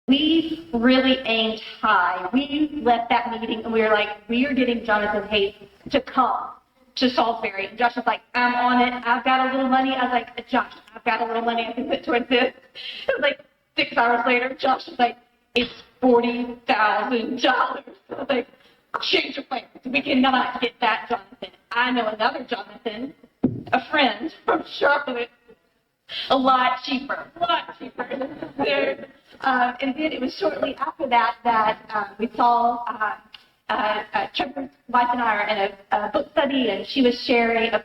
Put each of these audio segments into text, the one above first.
we really aimed high. We left that meeting and we were like, we are getting Jonathan Hayes to come to Salisbury. And Josh was like, I'm on it. I've got a little money. I was like, Josh, I've got a little money I can put towards this. It was like 6 hours later, Josh was like, it's $40,000. I was like, change your plans. We cannot get that Jonathan. I know another Jonathan, a friend from Charlotte, a lot cheaper. And then it was shortly after that we saw Trevor's wife and I are in a book study, and she was sharing a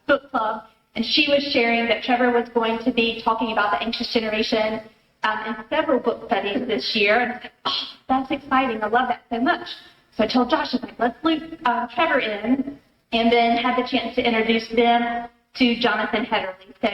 book club, and she was sharing that Trevor was going to be talking about the anxious generation in several book studies this year. And I was like, oh, that's exciting. I love that so much. So I told Josh, I was like, let's loop Trevor in, and then had the chance to introduce them to Jonathan Hetterly. So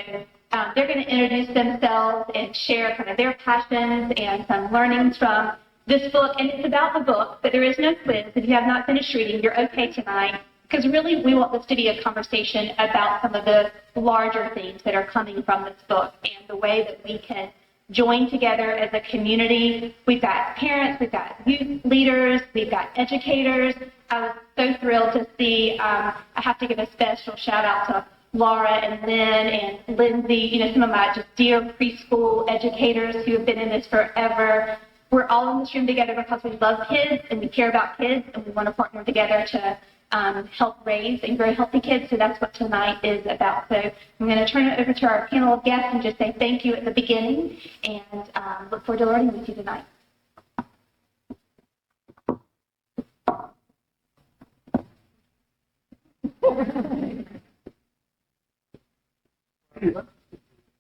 they're going to introduce themselves and share kind of their passions and some learnings from this book. And it's about the book, but there is no quiz. If you have not finished reading, you're okay tonight, because really we want this to be a conversation about some of the larger themes that are coming from this book and the way that we can join together as a community. We've got parents, we've got youth leaders, we've got educators. I was so thrilled to see, I have to give a special shout out to Laura and Lynn and Lindsay, some of my just dear preschool educators who have been in this forever. We're all in this room together because we love kids and we care about kids, and we want to partner together to help raise and grow healthy kids. So that's what tonight is about. So I'm going to turn it over to our panel of guests and just say thank you at the beginning, and look forward to learning with you tonight.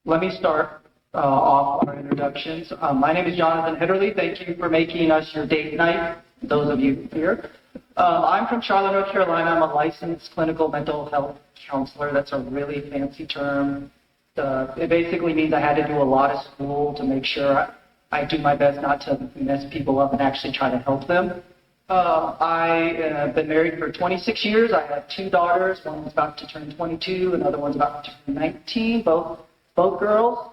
Let me start off our introductions. My name is Jonathan Hetterly. Thank you for making us your date night, those of you here. I'm from Charlotte, North Carolina. I'm a licensed clinical mental health counselor. That's a really fancy term. It basically means I had to do a lot of school to make sure I do my best not to mess people up and actually try to help them. I have been married for 26 years. I have 2 daughters. One's about to turn 22, another one's about to turn 19, both girls.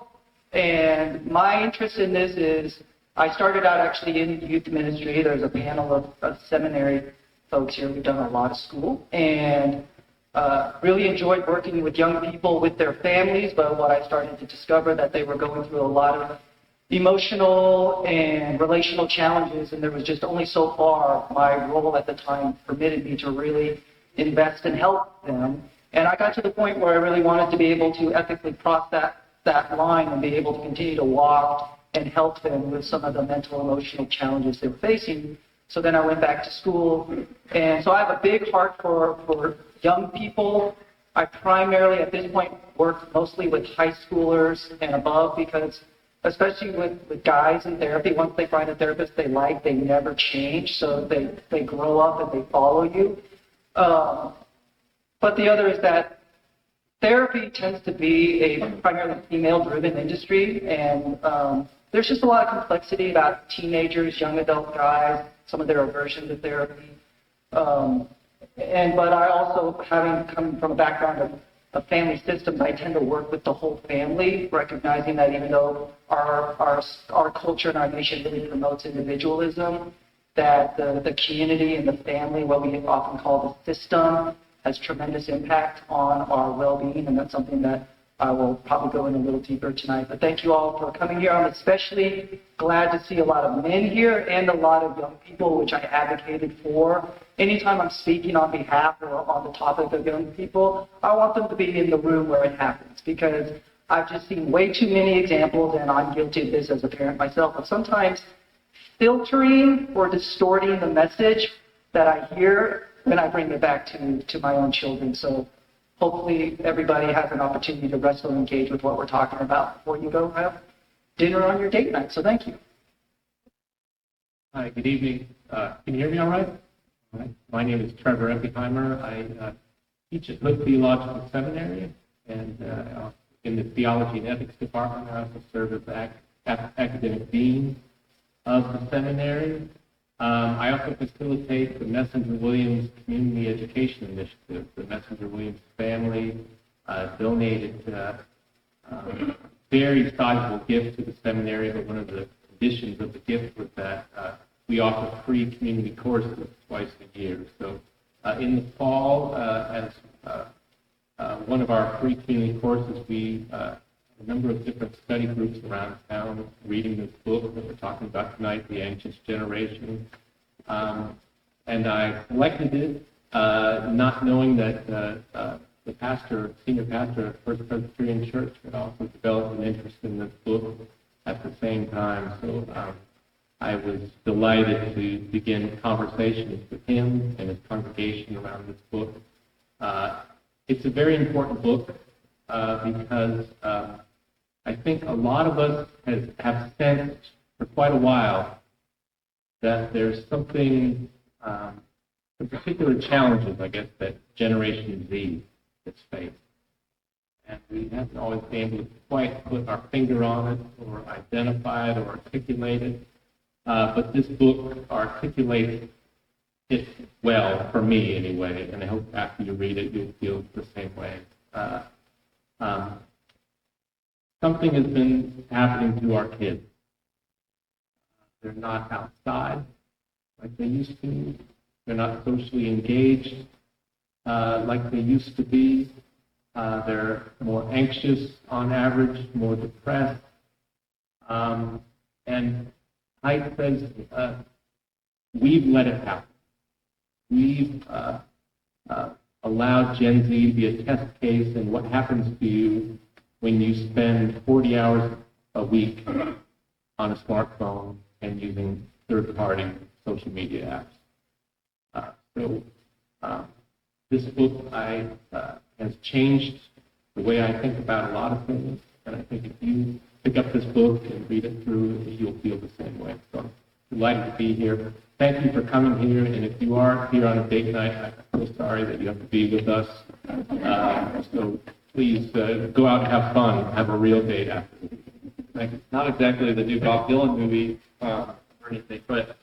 And my interest in this is, I started out actually in youth ministry. There's a panel of seminary folks here who've done a lot of school, and really enjoyed working with young people, with their families. But what I started to discover that they were going through a lot of emotional and relational challenges, and there was just only so far my role at the time permitted me to really invest and help them. And I got to the point where I really wanted to be able to ethically cross that line and be able to continue to walk and help them with some of the mental, emotional challenges they were facing. So then I went back to school, and so I have a big heart for young people. I primarily, at this point, work mostly with high schoolers and above, because especially with guys in therapy, once they find a therapist they like, they never change, so they grow up and they follow you. But the other is that therapy tends to be a primarily female-driven industry, and there's just a lot of complexity about teenagers, young adult guys, some of their aversion to therapy. But I also, having come from a background of family systems, I tend to work with the whole family, recognizing that even though our culture and our nation really promotes individualism, that the community and the family, what we often call the system, has tremendous impact on our well-being, and that's something that I will probably go in a little deeper tonight. But thank you all for coming here. I'm especially glad to see a lot of men here and a lot of young people, which I advocated for. Anytime I'm speaking on behalf or on the topic of young people, I want them to be in the room where it happens, because I've just seen way too many examples, and I'm guilty of this as a parent myself, of sometimes filtering or distorting the message that I hear when I bring it back to my own children. So hopefully everybody has an opportunity to wrestle and engage with what we're talking about before you go have dinner on your date night. So thank you. Hi, good evening. Can you hear me all right? All right. My name is Trevor Eppehimer. I teach at Hood Theological Seminary, and in the Theology and Ethics Department. I also serve as the academic dean of the seminary. I also facilitate the Messenger Williams Community Education Initiative. The Messenger Williams family donated very sizable gifts to the seminary, but one of the additions of the gift was that we offer free community courses twice a year. So in the fall, as one of our free community courses, we a number of different study groups around town reading this book that we're talking about tonight, The Anxious Generation. And I selected it not knowing that the pastor, senior pastor at First Presbyterian Church had also developed an interest in this book at the same time. So I was delighted to begin conversations with him and his congregation around this book. It's a very important book because I think a lot of us have sensed for quite a while that there's something, some particular challenges, I guess, that Generation Z has faced. And we haven't always been able to quite put our finger on it or identify it or articulate it. But this book articulates it well, for me anyway, and I hope after you read it, you'll feel the same way. Something has been happening to our kids. They're not outside like they used to. They're not socially engaged like they used to be. They're more anxious on average, more depressed. And Height says we've let it happen. We've allowed Gen Z to be a test case in what happens to you when you spend 40 hours a week on a smartphone and using third-party social media apps. So this book has changed the way I think about a lot of things, and I think if you pick up this book and read it through, you'll feel the same way. So I'm delighted to be here. Thank you for coming here, and if you are here on a date night, I'm so sorry that you have to be with us. So please go out and have fun, have a real date after. Thank you. Not exactly the new Bob Dylan movie or anything, but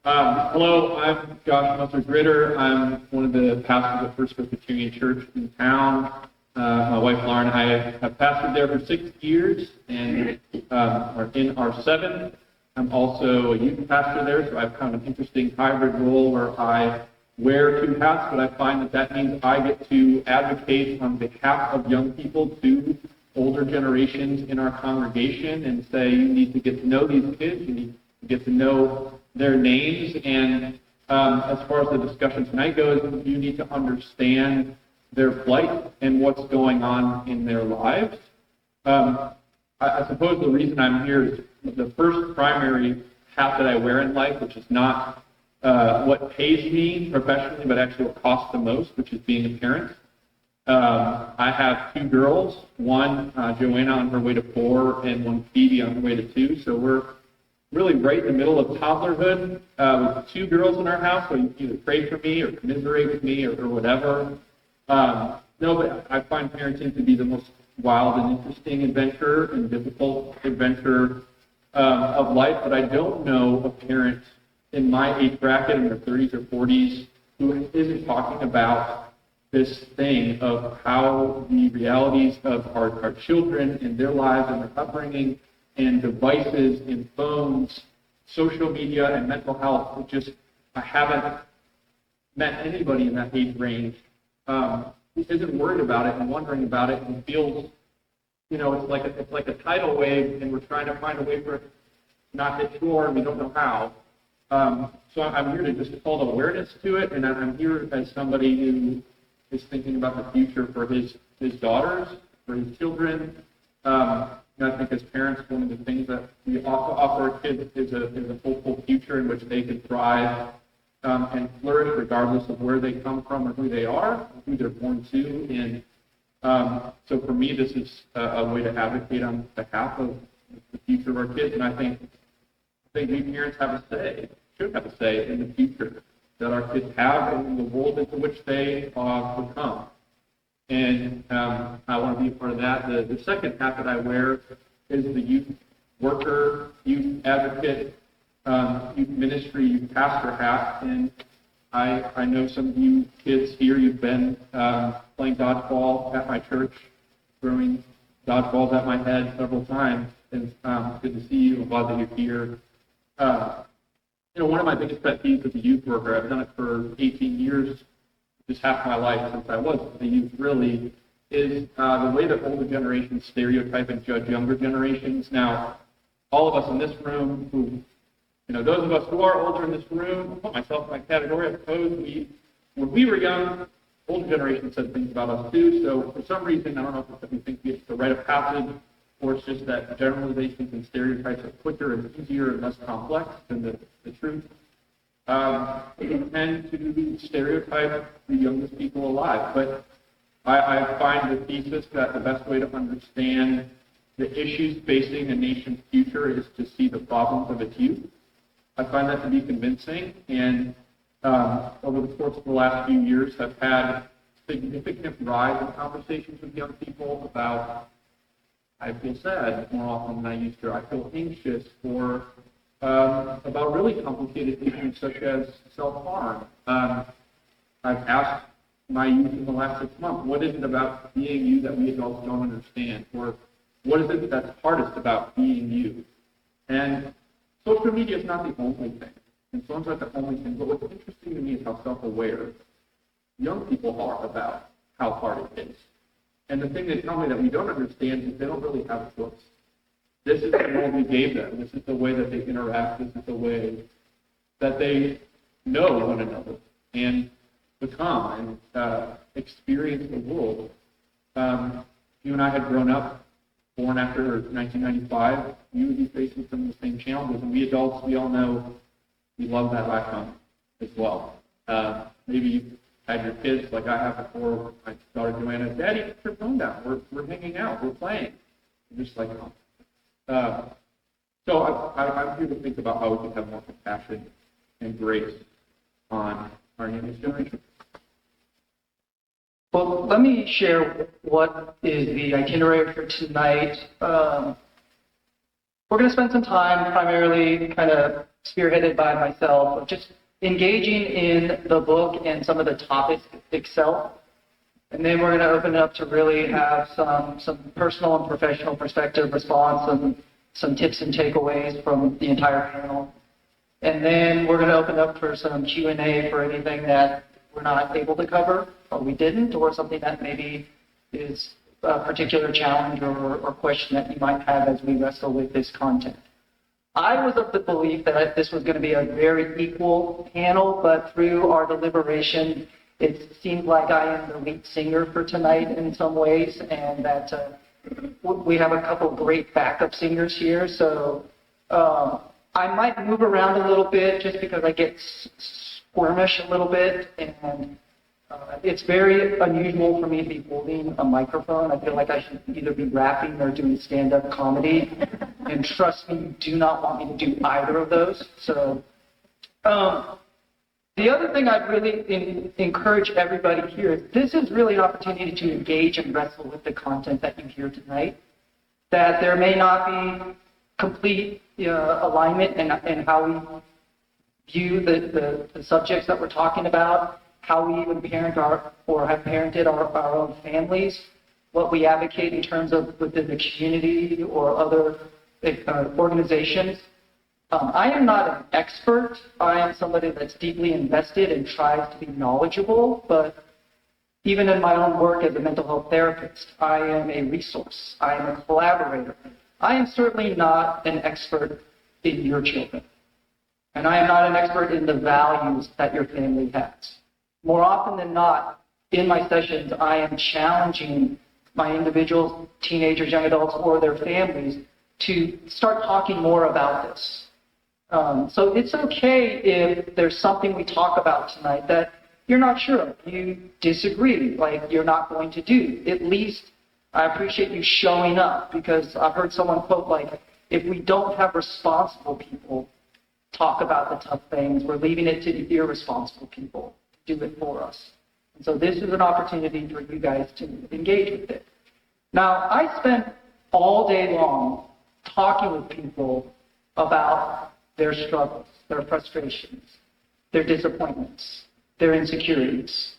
hello, I'm Josh Musser Gritter. I'm one of the pastors at First Presbyterian Church in town. My wife Lauren and I have pastored there for 6 years and are in our 7th. I'm also a youth pastor there, so I have kind of an interesting hybrid role where I wear 2 hats, but I find that means I get to advocate on behalf of young people to older generations in our congregation and say you need to get to know these kids, you need to get to know their names, and as far as the discussion tonight goes, you need to understand their plight and what's going on in their lives. I suppose the reason I'm here is the first primary hat that I wear in life, which is not what pays me professionally, but actually what costs the most, which is being a parent. I have 2 girls, one Joanna on her way to 4 and one Phoebe on her way to 2, so we're really right in the middle of toddlerhood with 2 girls in our house, so you either pray for me or commiserate with me or whatever. No, but I find parenting to be the most wild and interesting adventure and difficult adventure of life, but I don't know a parent in my age bracket in their 30s or 40s who isn't talking about this thing of how the realities of our children and their lives and their upbringing and devices and phones, social media and mental health, I haven't met anybody in that age range who isn't worried about it and wondering about it and feels, it's like a tidal wave and we're trying to find a way for it not to hit shore and we don't know how. So I'm here to just call awareness to it, and I'm here as somebody who is thinking about the future for his daughters, for his children. I think as parents, one of the things that we offer our kids is a hopeful future in which they can thrive and flourish regardless of where they come from or who they are, who they're born to. And so for me, this is a way to advocate on behalf of the future of our kids. And I think we parents have a say, should have a say in the future that our kids have and in the world into which they become. And I want to be a part of that. The second hat that I wear is the youth worker, youth advocate, youth ministry, youth pastor hat. And I know some of you kids here, you've been playing dodgeball at my church, throwing dodgeballs at my head several times. It's good to see you. I'm glad that you're here. One of my biggest pet peeves as a youth worker, I've done it for 18 years, just half my life since I was a youth really, is the way that older generations stereotype and judge younger generations. Now, all of us in this room who, those of us who are older in this room, put myself in my category, I suppose, when we were young, older generations said things about us too. So for some reason, I don't know if it's that we think it's the rite of passage, or it's just that generalizations and stereotypes are quicker and easier and less complex than the truth. We tend to stereotype the youngest people alive. But I find the thesis that the best way to understand the issues facing a nation's future is to see the problems of its youth. I find that to be convincing, and over the course of the last few years have had significant rise in conversations with young people about, I feel sad more often than I used to. I feel anxious, or about really complicated issues such as self-harm. I've asked my youth in the last 6 months, what is it about being you that we adults don't understand? Or what is it that's hardest about being you? And social media is not the only thing. And phones aren't the only thing. But what's interesting to me is how self-aware young people are about how hard it is. And the thing they tell me that we don't understand is they don't really have a choice. This is the world we gave them. This is the way that they interact. This is the way that they know one another and become and experience the world. You and I had grown up, born after 1995. You would be facing some of the same challenges. And we adults, we all know we love that iPhone as well. Maybe you had your kids like I have before my daughter Joanna. Daddy, put your phone down. We're hanging out. We're playing. I'm just like, oh. So I'm here to think about how we can have more compassion and grace on our youngest generation. Well, let me share what is the itinerary for tonight. We're going to spend some time primarily kind of spearheaded by myself, just engaging in the book and some of the topics itself. And then we're going to open it up to really have some personal and professional perspective response and some tips and takeaways from the entire panel. And then we're going to open up for some Q&A for anything that we're not able to cover, or we didn't, or something that maybe is a particular challenge or question that you might have as we wrestle with this content. I was of the belief that this was going to be a very equal panel, but through our deliberation, it seemed like I am the lead singer for tonight in some ways, and that we have a couple of great backup singers here. So I might move around a little bit just because I get squirmish a little bit, and it's very unusual for me to be holding a microphone. I feel like I should either be rapping or doing stand-up comedy, and trust me, you do not want me to do either of those. So the other thing I'd really encourage everybody here is this is really an opportunity to engage and wrestle with the content that you hear tonight, that there may not be complete alignment in how we view the subjects that we're talking about, how we even parent or have parented our own families, what we advocate in terms of within the community or other organizations. I am not an expert. I am somebody that's deeply invested and tries to be knowledgeable, but even in my own work as a mental health therapist, I am a resource. I am a collaborator. I am certainly not an expert in your children. And I am not an expert in the values that your family has. More often than not, in my sessions, I am challenging my individuals, teenagers, young adults, or their families to start talking more about this. So it's okay if there's something we talk about tonight that you're not sure of, you disagree, like you're not going to do. At least I appreciate you showing up, because I've heard someone quote, like, if we don't have responsible people talk about the tough things, we're leaving it to the irresponsible people to do it for us. And so this is an opportunity for you guys to engage with it. Now, I spent all day long talking with people about their struggles, their frustrations, their disappointments, their insecurities.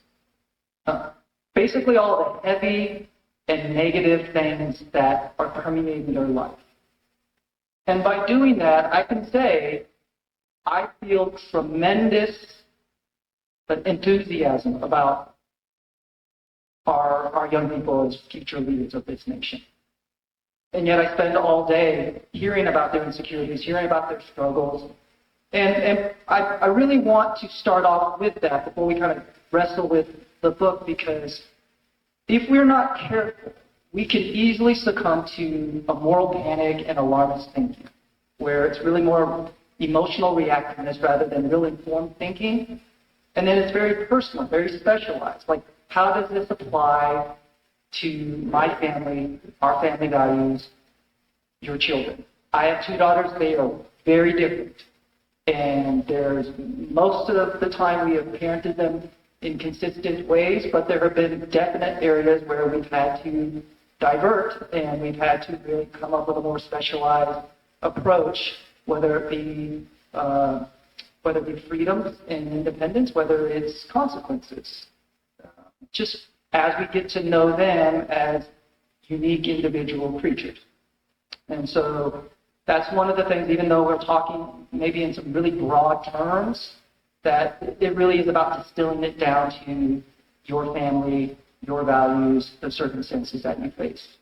Basically all the heavy and negative things that are permeating their life. And by doing that, I can say I feel tremendous enthusiasm about our young people as future leaders of this nation. And yet I spend all day hearing about their insecurities, hearing about their struggles. And I really want to start off with that before we kind of wrestle with the book, because if we're not careful, we can easily succumb to a moral panic and alarmist thinking, where it's really more emotional reactiveness rather than real informed thinking. And then it's very personal, very specialized. Like, how does this apply to my family, our family values, your children? I have 2 daughters. They are very different. And there's most of the time we have parented them in consistent ways, but there have been definite areas where we've had to divert, and we've had to really come up with a more specialized approach, whether it be freedoms and independence, whether it's consequences. Just as we get to know them as unique individual creatures. And so that's one of the things, even though we're talking maybe in some really broad terms, that it really is about distilling it down to your family, your values, the circumstances that you face.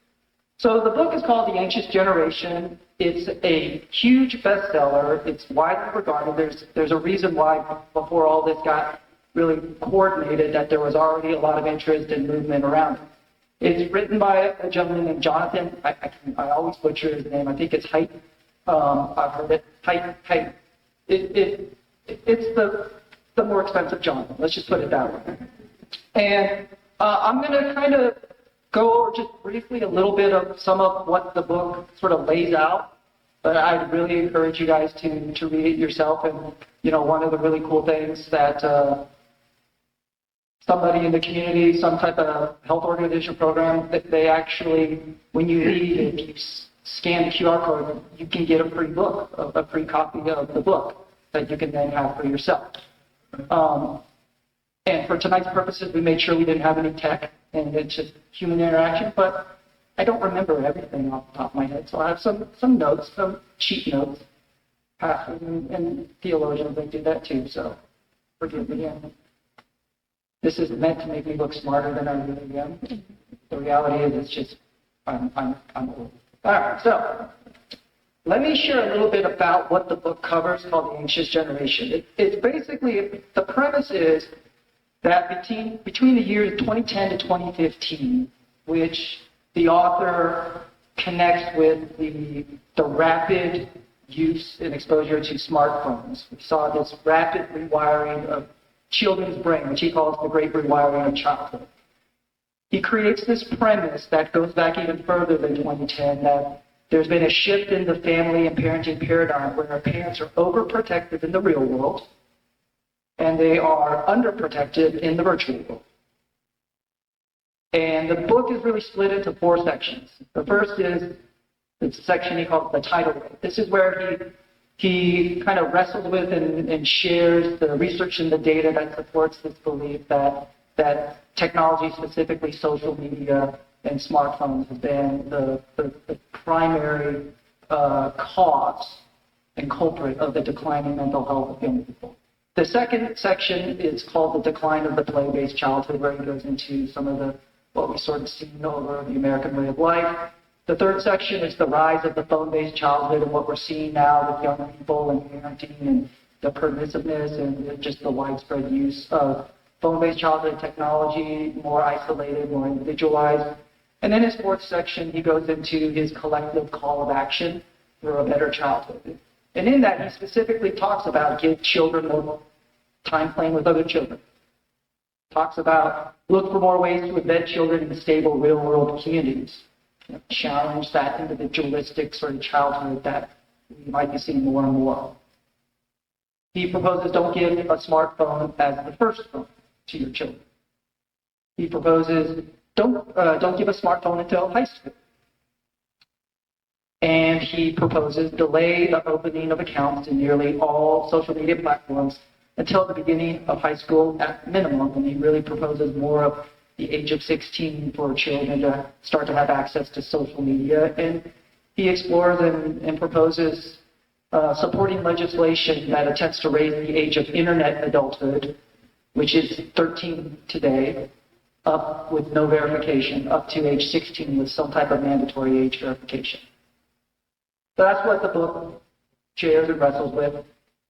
So the book is called The Anxious Generation. It's a huge bestseller. It's widely regarded. There's a reason why before all this got really coordinated that there was already a lot of interest and movement around it. It's written by a gentleman named Jonathan. I always butcher his name. I think it's Haidt. I've heard it. Haidt. It's the more expensive Jonathan. Let's just put it that way. And I'm going to kind of go over just briefly a little bit of some of what the book sort of lays out. But I'd really encourage you guys to read it yourself. And, one of the really cool things that somebody in the community, some type of health organization program, that they actually, when you leave, if you scan the QR code, you can get a free book, a free copy of the book that you can then have for yourself. And for tonight's purposes, we made sure we didn't have any tech, and it's just human interaction. But I don't remember everything off the top of my head, so I have some notes, some cheat notes. Pastors and theologians, they do that too, so forgive me. This is meant to make me look smarter than I really am. The reality is, it's just I'm old. All right, so let me share a little bit about what the book covers, called The Anxious Generation. It's basically, the premise is that between the years 2010 to 2015, which the author connects with the rapid use and exposure to smartphones. We saw this rapid rewiring of children's brain, which he calls the great rewiring of childhood. He creates this premise that goes back even further than 2010, that there's been a shift in the family and parenting paradigm where our parents are overprotective in the real world and they are underprotected in the virtual world. And the book is really split into 4 sections. The first is the section he calls the tidal wave. This is where he kind of wrestles with and shares the research and the data that supports this belief that technology, specifically social media and smartphones, have been the primary cause and culprit of the declining mental health of young people. The second section is called The Decline of the Play-Based Childhood, where he goes into some of what we sort of seen over the American way of life. The third section is the rise of the phone-based childhood and what we're seeing now with young people and parenting and the permissiveness and just the widespread use of phone-based childhood technology, more isolated, more individualized. And then his fourth section, he goes into his collective call of action for a better childhood. And in that, he specifically talks about give children more time playing with other children. Talks about look for more ways to embed children in stable real-world communities. Challenge that individualistic sort of childhood that we might be seeing more and more of. He proposes don't give a smartphone as the first phone to your children. He proposes don't give a smartphone until high school. And he proposes delay the opening of accounts in nearly all social media platforms until the beginning of high school at minimum, and he really proposes more of the age of 16 for children to start to have access to social media. And he explores and proposes supporting legislation that attempts to raise the age of internet adulthood, which is 13 today, up with no verification, up to age 16 with some type of mandatory age verification. So that's what the book shares and wrestles with.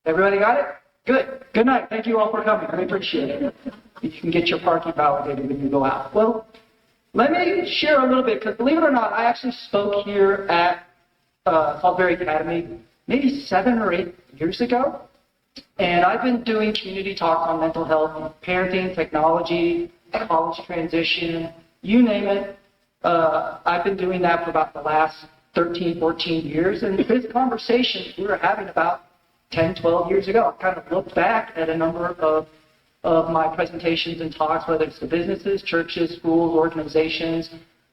Everybody got it? Good. Good night. Thank you all for coming. I appreciate it. You can get your parking validated when you go out. Well, let me share a little bit, because believe it or not, I actually spoke here at Salisbury Academy maybe 7 or 8 years ago. And I've been doing community talks on mental health, parenting, technology, college transition, you name it. I've been doing that for about the last 13, 14 years. And this conversation we were having about 10, 12 years ago. I kind of looked back at a number of my presentations and talks, whether it's to businesses, churches, schools, organizations.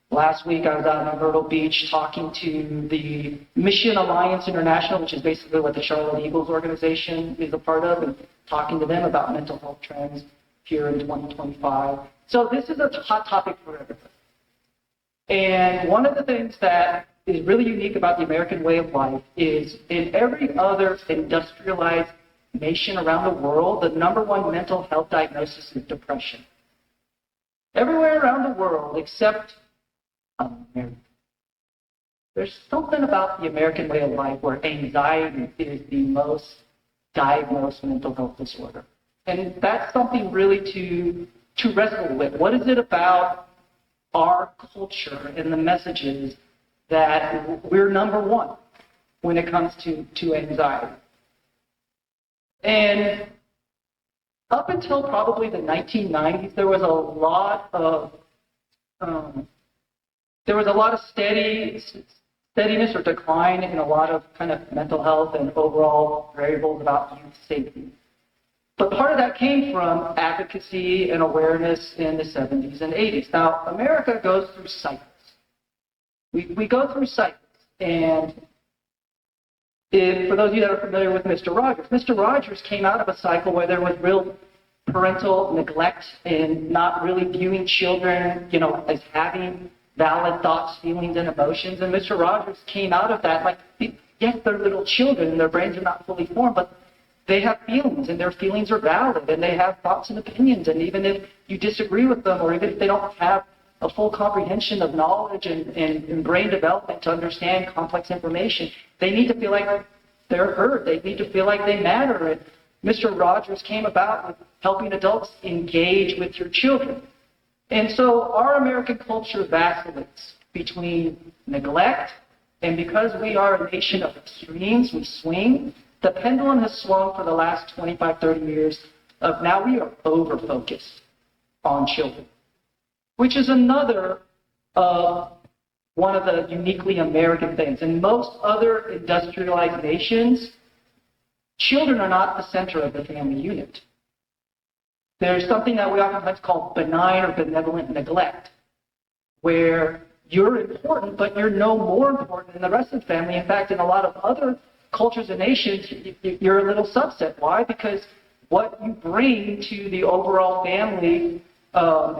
Last week I was out in Myrtle Beach talking to the Mission Alliance International, which is basically what the Charlotte Eagles organization is a part of, and talking to them about mental health trends here in 2025. So this is a hot topic for everyone. And one of the things that is really unique about the American way of life is in every other industrialized nation around the world, the #1 mental health diagnosis is depression. Everywhere around the world except America. There's something about the American way of life where anxiety is the most diagnosed mental health disorder. And that's something really to wrestle with. What is it about our culture and the messages that we're #1 when it comes to anxiety? And up until probably the 1990s, there was a lot of steadiness or decline in a lot of kind of mental health and overall variables about youth safety. But part of that came from advocacy and awareness in the 70s and 80s. Now, America goes through cycles. We go through cycles. And for those of you that are familiar with Mr. Rogers came out of a cycle where there was real parental neglect and not really viewing children, as having valid thoughts, feelings, and emotions. And Mr. Rogers came out of that like, yes, they're little children and their brains are not fully formed, but they have feelings, and their feelings are valid, and they have thoughts and opinions. And even if you disagree with them, or even if they don't have a full comprehension of knowledge and brain development to understand complex information, they need to feel like they're heard. They need to feel like they matter. And Mr. Rogers came about with helping adults engage with your children. And so our American culture vacillates between neglect, and because we are a nation of extremes, we swing. The pendulum has swung for the last 25, 30 years of now we are over-focused on children, which is another one of the uniquely American things. In most other industrialized nations, children are not the center of the family unit. There's something that we oftentimes call benign or benevolent neglect, where you're important, but you're no more important than the rest of the family. In fact, in a lot of other cultures and nations, you're a little subset. Why? Because what you bring to the overall family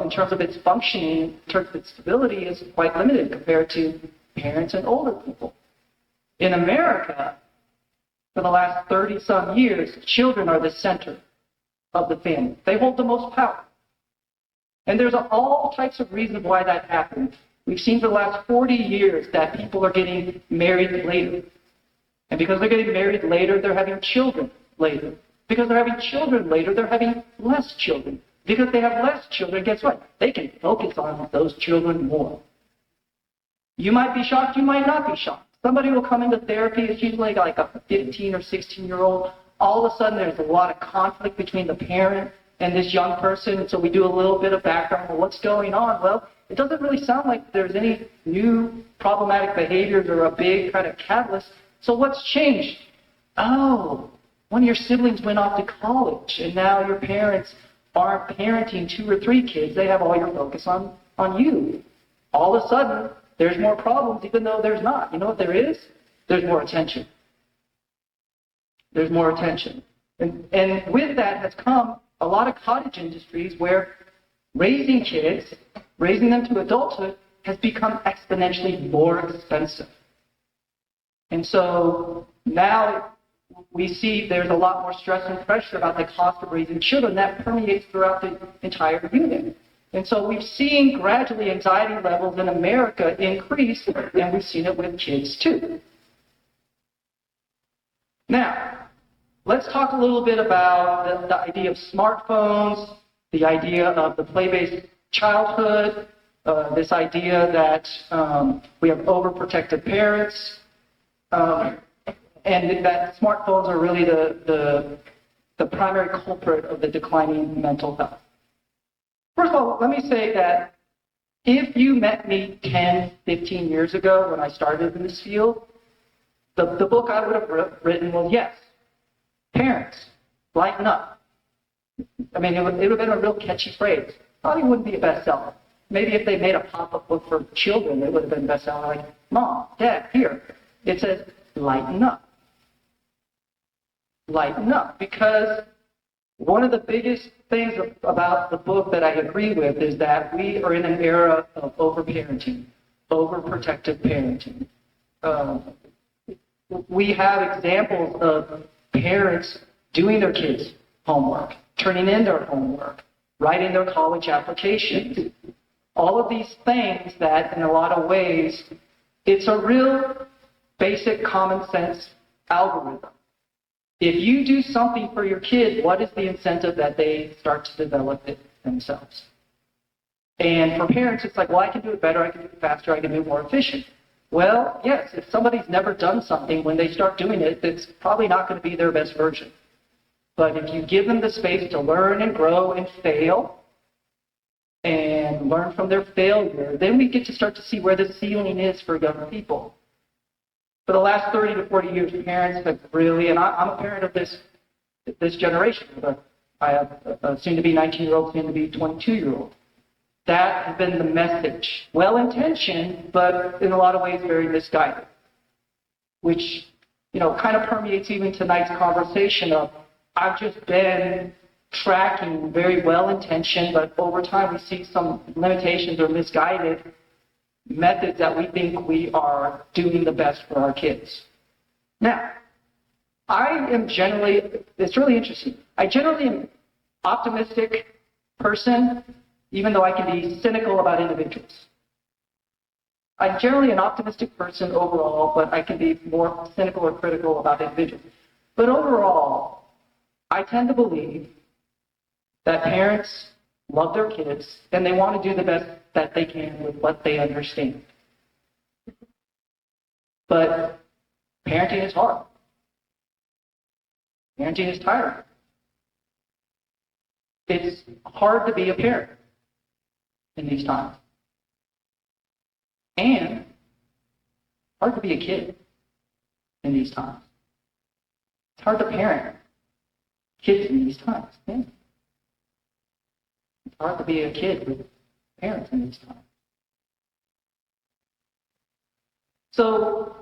in terms of its functioning, in terms of its stability, is quite limited compared to parents and older people. In America, for the last 30-some years, children are the center of the family. They hold the most power. And there's all types of reasons why that happens. We've seen for the last 40 years that people are getting married later. And because they're getting married later, they're having children later. Because they're having children later, they're having less children. Because they have less children, guess what? They can focus on those children more. You might be shocked, you might not be shocked. Somebody will come into therapy, it's usually like a 15 or 16-year-old. All of a sudden, there's a lot of conflict between the parent and this young person. And so we do a little bit of background. Well, what's going on? Well, it doesn't really sound like there's any new problematic behaviors or a big kind of catalyst. So what's changed? Oh, one of your siblings went off to college, and now your parents aren't parenting 2 or 3 kids. They have all your focus on you. All of a sudden, there's more problems, even though there's not. You know what there is? There's more attention. There's more attention. And with that has come a lot of cottage industries where raising kids, raising them to adulthood, has become exponentially more expensive. And so now we see there's a lot more stress and pressure about the cost of raising children. That permeates throughout the entire unit. And so we've seen gradually anxiety levels in America increase, and we've seen it with kids too. Now, let's talk a little bit about the idea of smartphones, the idea of the play-based childhood, this idea that we have overprotective parents, and that smartphones are really the primary culprit of the declining mental health. First of all, let me say that if you met me 10, 15 years ago when I started in this field, the book I would have written was, yes, parents, lighten up. I mean, it would have been a real catchy phrase. Probably wouldn't be a bestseller. Maybe if they made a pop-up book for children, it would have been a bestseller, like, Mom, Dad, here. It says, lighten up. Lighten up. Because one of the biggest things about the book that I agree with is that we are in an era of overparenting, overprotective parenting. We have examples of parents doing their kids' homework, turning in their homework, writing their college applications. All of these things that, in a lot of ways, it's a real basic common sense algorithm. If you do something for your kid, what is the incentive that they start to develop it themselves? And for parents, it's like, well, I can do it better, I can do it faster, I can do it more efficient. Well, yes, if somebody's never done something, when they start doing it, it's probably not going to be their best version. But if you give them the space to learn and grow and fail, and learn from their failure, then we get to start to see where the ceiling is for young people. For the last 30 to 40 years, parents have really, and I'm a parent of this generation. I have a soon-to-be 19-year-old, soon-to-be 22-year-old. That has been the message. Well-intentioned, but in a lot of ways very misguided. Which, kind of permeates even tonight's conversation of, I've just been tracking very well-intentioned, but over time we see some limitations or misguided methods that we think we are doing the best for our kids. Now, it's really interesting. I generally am optimistic person, even though I can be cynical about individuals. I'm generally an optimistic person overall, but I can be more cynical or critical about individuals. But overall, I tend to believe that parents love their kids and they want to do the best that they can with what they understand. But parenting is hard. Parenting is tiring. It's hard to be a parent in these times. And hard to be a kid in these times. It's hard to parent kids in these times. Yeah. It's hard to be a kid with parents in these times. So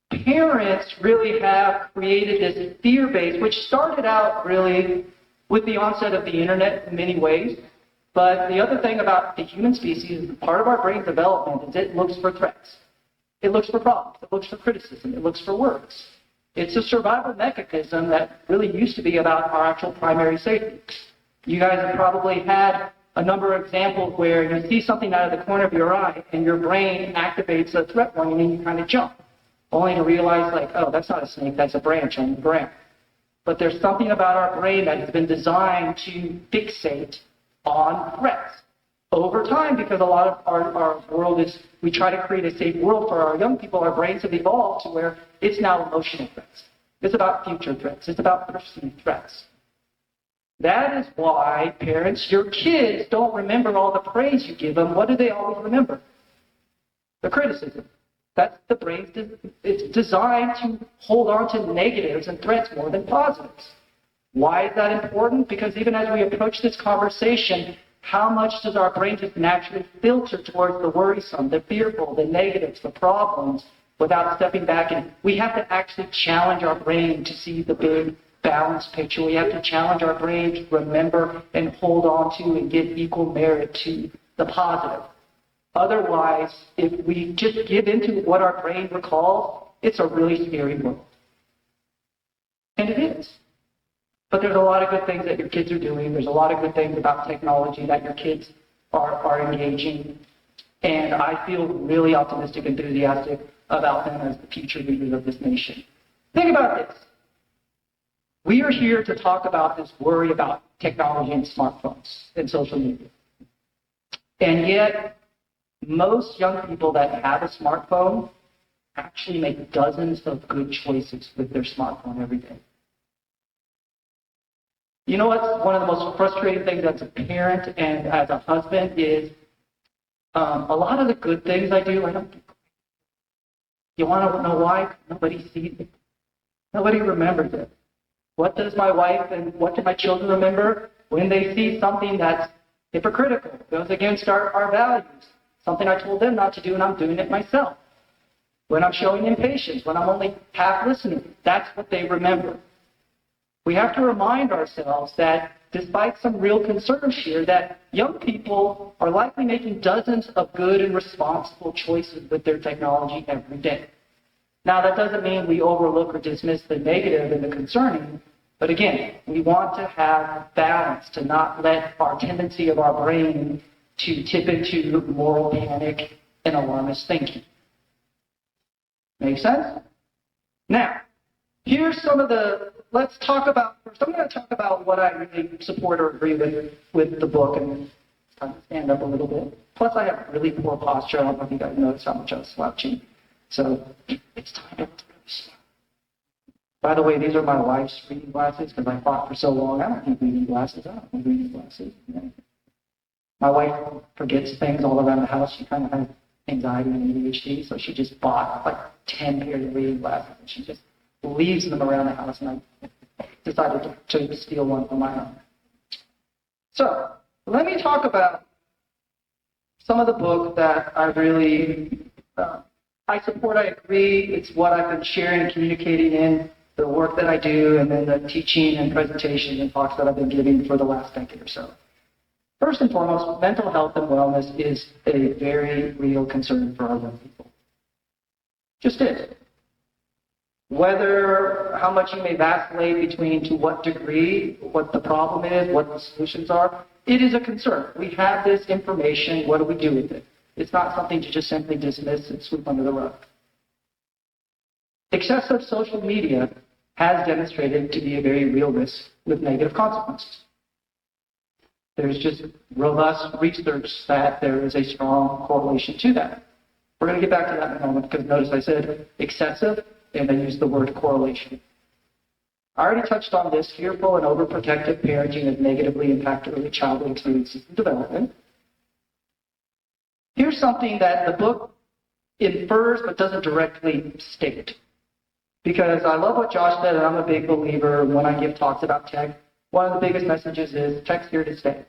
parents really have created this fear base, which started out really with the onset of the internet in many ways. But the other thing about the human species is part of our brain development is it looks for threats. It looks for problems. It looks for criticism. It looks for words. It's a survival mechanism that really used to be about our actual primary safety. You guys have probably had a number of examples where you see something out of the corner of your eye and your brain activates a threat warning and you kind of jump, only to realize like, oh, that's not a snake, that's a branch on the ground. But there's something about our brain that has been designed to fixate on threats. Over time, because a lot of our world is, we try to create a safe world for our young people, our brains have evolved to where it's now emotional threats. It's about future threats. It's about perceived threats. That is why parents, your kids don't remember all the praise you give them. What do they always remember? The criticism. That's the brain's, it's designed to hold on to negatives and threats more than positives. Why is that important? Because even as we approach this conversation, how much does our brain just naturally filter towards the worrisome, the fearful, the negatives, the problems, without stepping back? And we have to actually challenge our brain to see the big balanced picture. We have to challenge our brain to remember and hold on to and give equal merit to the positive. Otherwise, if we just give into what our brain recalls, it's a really scary world. And it is. But there's a lot of good things that your kids are doing. There's a lot of good things about technology that your kids are engaging. And I feel really optimistic, enthusiastic about them as the future leaders of this nation. Think about this. We are here to talk about this worry about technology and smartphones and social media. And yet, most young people that have a smartphone actually make dozens of good choices with their smartphone every day. You know what's one of the most frustrating things as a parent and as a husband is a lot of the good things I do, I don't do. You want to know why? Nobody sees it. Nobody remembers it. What does my wife and what do my children remember? When they see something that's hypocritical, goes against our values, something I told them not to do and I'm doing it myself. When I'm showing impatience, when I'm only half listening, that's what they remember. We have to remind ourselves that despite some real concerns here, that young people are likely making dozens of good and responsible choices with their technology every day. Now, that doesn't mean we overlook or dismiss the negative and the concerning, but again, we want to have balance, to not let our tendency of our brain to tip into moral panic and alarmist thinking. Make sense? Now, here's some of the, let's talk about, first I'm going to talk about what I really support or agree with the book, and it's time to stand up a little bit. Plus, I have really poor posture. I don't know if you guys noticed how much I was slouching. So, it's time to really slow. By the way, these are my wife's reading glasses because I fought for so long. I don't need reading glasses. I don't need reading glasses. My wife forgets things all around the house. She kind of has anxiety and ADHD, so she just bought like 10 pairs of reading glasses, and she just leaves them around the house, and I decided to steal one for my own. So, let me talk about some of the book that I really, I support, I agree. It's what I've been sharing and communicating in the work that I do, and then the teaching and presentations and talks that I've been giving for the last decade or so. First and foremost, mental health and wellness is a very real concern for our young people. Just is. Whether, how much you may vacillate between to what degree, what the problem is, what the solutions are, it is a concern. We have this information, what do we do with it? It's not something to just simply dismiss and sweep under the rug. Excessive social media has demonstrated to be a very real risk with negative consequences. There's just robust research that there is a strong correlation to that. We're going to get back to that in a moment because notice I said excessive and I used the word correlation. I already touched on this. Fearful and overprotective parenting has negatively impacted early childhood experiences and development. Here's something that the book infers but doesn't directly state. Because I love what Josh said, and I'm a big believer when I give talks about tech. One of the biggest messages is tech's here to stay.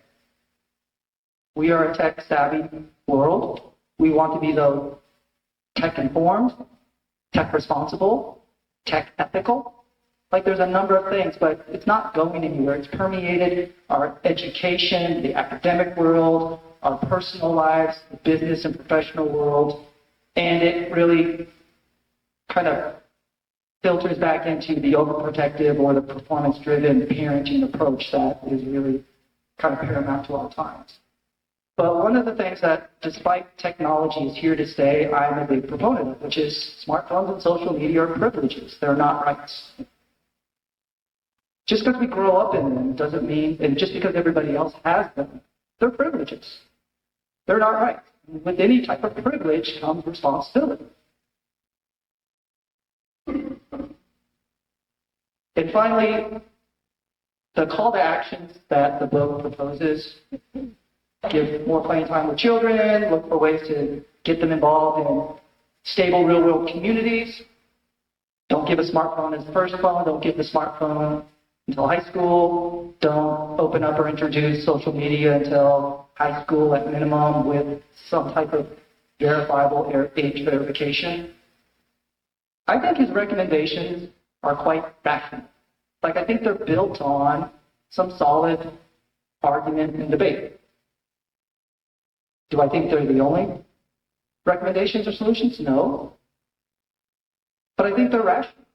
We are a tech-savvy world. We want to be the tech-informed, tech-responsible, tech-ethical. Like there's a number of things, but it's not going anywhere. It's permeated our education, the academic world, our personal lives, the business and professional world, and it really kind of filters back into the overprotective or the performance-driven parenting approach that is really kind of paramount to our times. But one of the things that, despite technology is here to stay, I'm a big proponent of, which is smartphones and social media are privileges. They're not rights. Just because we grow up in them doesn't mean, and just because everybody else has them, they're privileges. They're not rights. With any type of privilege comes responsibility. And finally, the call to actions that the book proposes: give more playing time with children, look for ways to get them involved in stable real-world communities. Don't give a smartphone as the first phone. Don't give the smartphone until high school. Don't open up or introduce social media until high school at minimum with some type of verifiable age verification. I think his recommendations are quite rational. Like, I think they're built on some solid argument and debate. Do I think they're the only recommendations or solutions? No. but I think they're rational.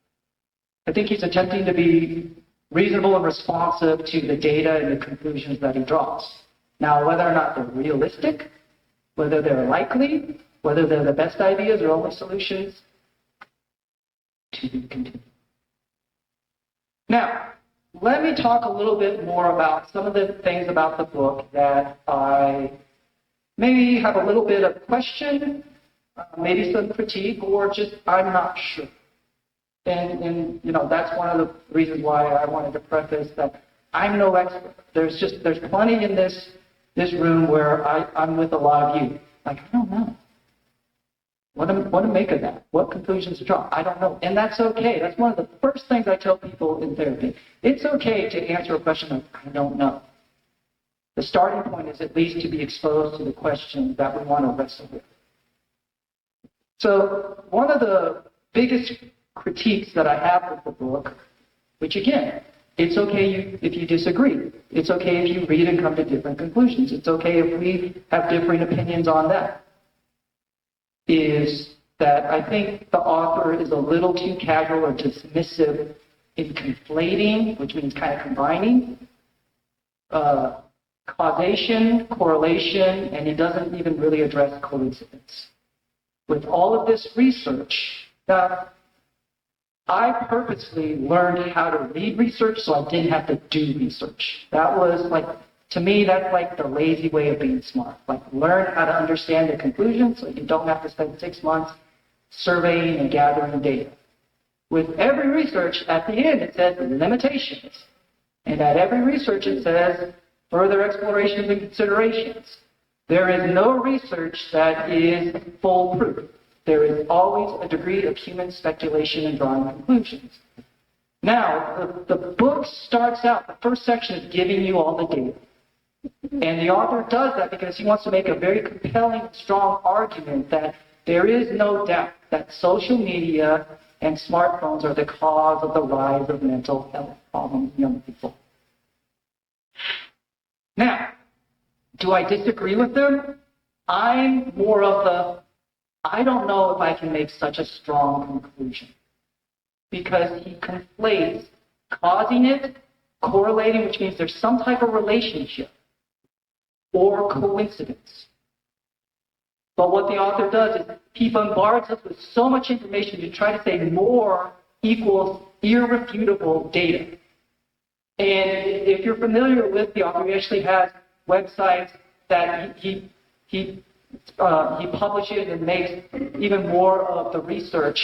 I think he's attempting to be reasonable and responsive to the data and the conclusions that he draws. Now, whether or not they're realistic, whether they're likely, whether they're the best ideas or only solutions, to be continued. Now, let me talk a little bit more about some of the things about the book that I maybe have a little bit of question, maybe some critique, or just I'm not sure. And you know, that's one of the reasons why I wanted to preface that I'm no expert. There's plenty in this room where I'm with a lot of you. Like, I don't know. What to make of that? What conclusions to draw? I don't know. And that's okay. That's one of the first things I tell people in therapy. It's okay to answer a question like, I don't know. The starting point is at least to be exposed to the question that we want to wrestle with. So one of the biggest critiques that I have with the book, which again, it's okay if you disagree. It's okay if you read and come to different conclusions. It's okay if we have different opinions on that. Is that I think the author is a little too casual or dismissive in conflating, which means kind of combining, causation, correlation, and he doesn't even really address coincidence. With all of this research, now, I purposely learned how to read research so I didn't have to do research. That was like, to me, that's like the lazy way of being smart. Like, learn how to understand the conclusion so you don't have to spend 6 months surveying and gathering data. With every research, at the end, it says limitations. And at every research, it says further explorations and considerations. There is no research that is foolproof. There is always a degree of human speculation and drawing conclusions. Now, the book starts out, the first section is giving you all the data. And the author does that because he wants to make a very compelling, strong argument that there is no doubt that social media and smartphones are the cause of the rise of mental health problems in young people. Now, do I disagree with them? I'm more of the, I don't know if I can make such a strong conclusion. Because he conflates causing it, correlating, which means there's some type of relationship, or coincidence. But what the author does is he bombards us with so much information to try to say more equals irrefutable data. And if you're familiar with the author, he actually has websites that he publishes and makes even more of the research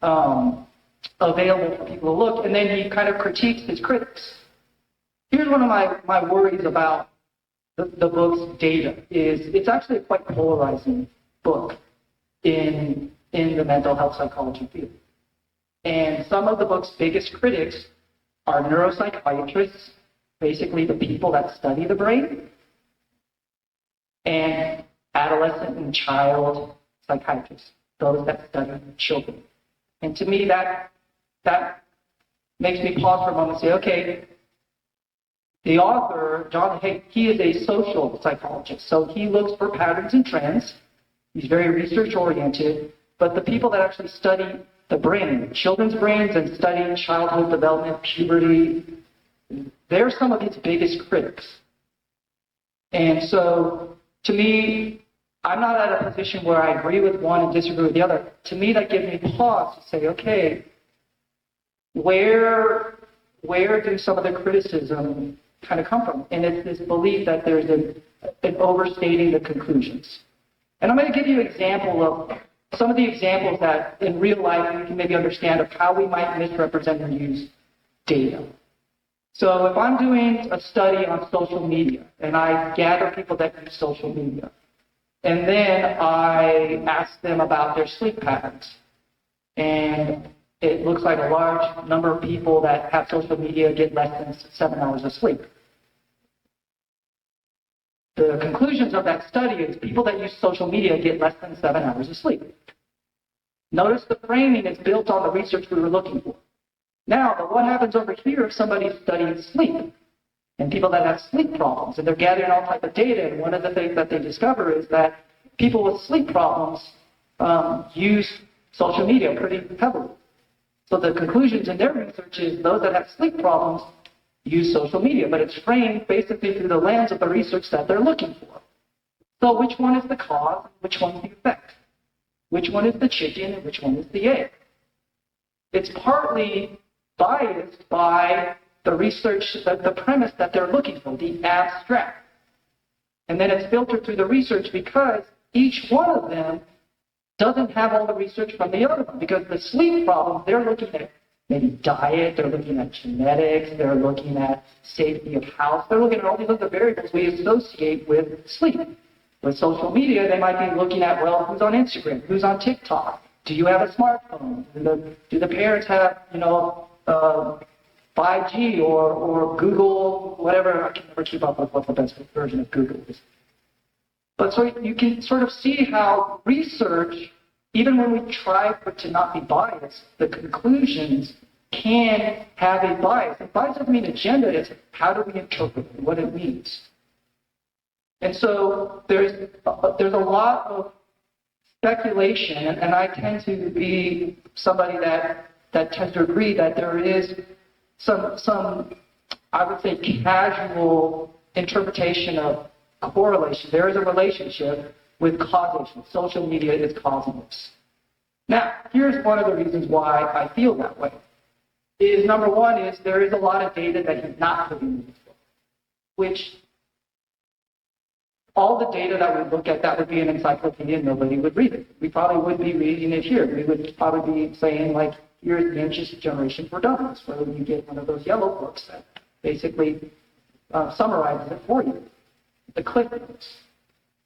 available for people to look, and then he kind of critiques his critics. Here's one of my worries about the book's data is it's actually a quite polarizing book in the mental health psychology field. And some of the book's biggest critics are neuropsychiatrists, basically the people that study the brain, and adolescent and child psychiatrists, those that study children. And to me, that makes me pause for a moment and say, okay, the author, Jonathan Hetterly, he is a social psychologist, so he looks for patterns and trends. He's very research-oriented, but the people that actually study the brain, children's brains, and study childhood development, puberty, they're some of his biggest critics. And so, to me, I'm not at a position where I agree with one and disagree with the other. To me, that gives me pause to say, okay, where do some of the criticism kind of come from? And it's this belief that there's an overstating the conclusions. And I'm going to give you an example of some of the examples that in real life we can maybe understand of how we might misrepresent and use data. So if I'm doing a study on social media and I gather people that use social media, and then I ask them about their sleep patterns, and it looks like a large number of people that have social media get less than 7 hours of sleep. The conclusions of that study is people that use social media get less than 7 hours of sleep. Notice the framing is built on the research we were looking for. Now, but what happens over here if somebody's studying sleep and people that have sleep problems and they're gathering all type of data, and one of the things that they discover is that people with sleep problems use social media pretty heavily. So the conclusions in their research is those that have sleep problems use social media, but it's framed basically through the lens of the research that they're looking for. So which one is the cause, which one's the effect? Which one is the chicken and which one is the egg? It's partly biased by the research, the premise that they're looking for, the abstract. And then it's filtered through the research because each one of them doesn't have all the research from the other one. Because the sleep problem, they're looking at maybe diet, they're looking at genetics, they're looking at safety of house, they're looking at all these other variables we associate with sleep. With social media, they might be looking at, well, who's on Instagram, who's on TikTok, do you have a smartphone, do the parents have, 5G or Google, whatever. I can never keep up with what the best version of Google is. But so you can sort of see how research, even when we try for it to not be biased, the conclusions can have a bias. And bias doesn't mean agenda, it's how do we interpret it, what it means. And so there's a lot of speculation, and I tend to be somebody that tends to agree that there is some I would say casual interpretation of correlation. There is a relationship with causation. Social media is causing this. Now, here's one of the reasons why I feel that way. Is number one is there is a lot of data that he's not putting in this book, which all the data that we look at, that would be an encyclopedia, nobody would read it. We probably would be reading it here. We would probably be saying, like, here's the Anxious Generation for Dummies, where you get one of those yellow books that basically summarizes it for you, the cliff notes.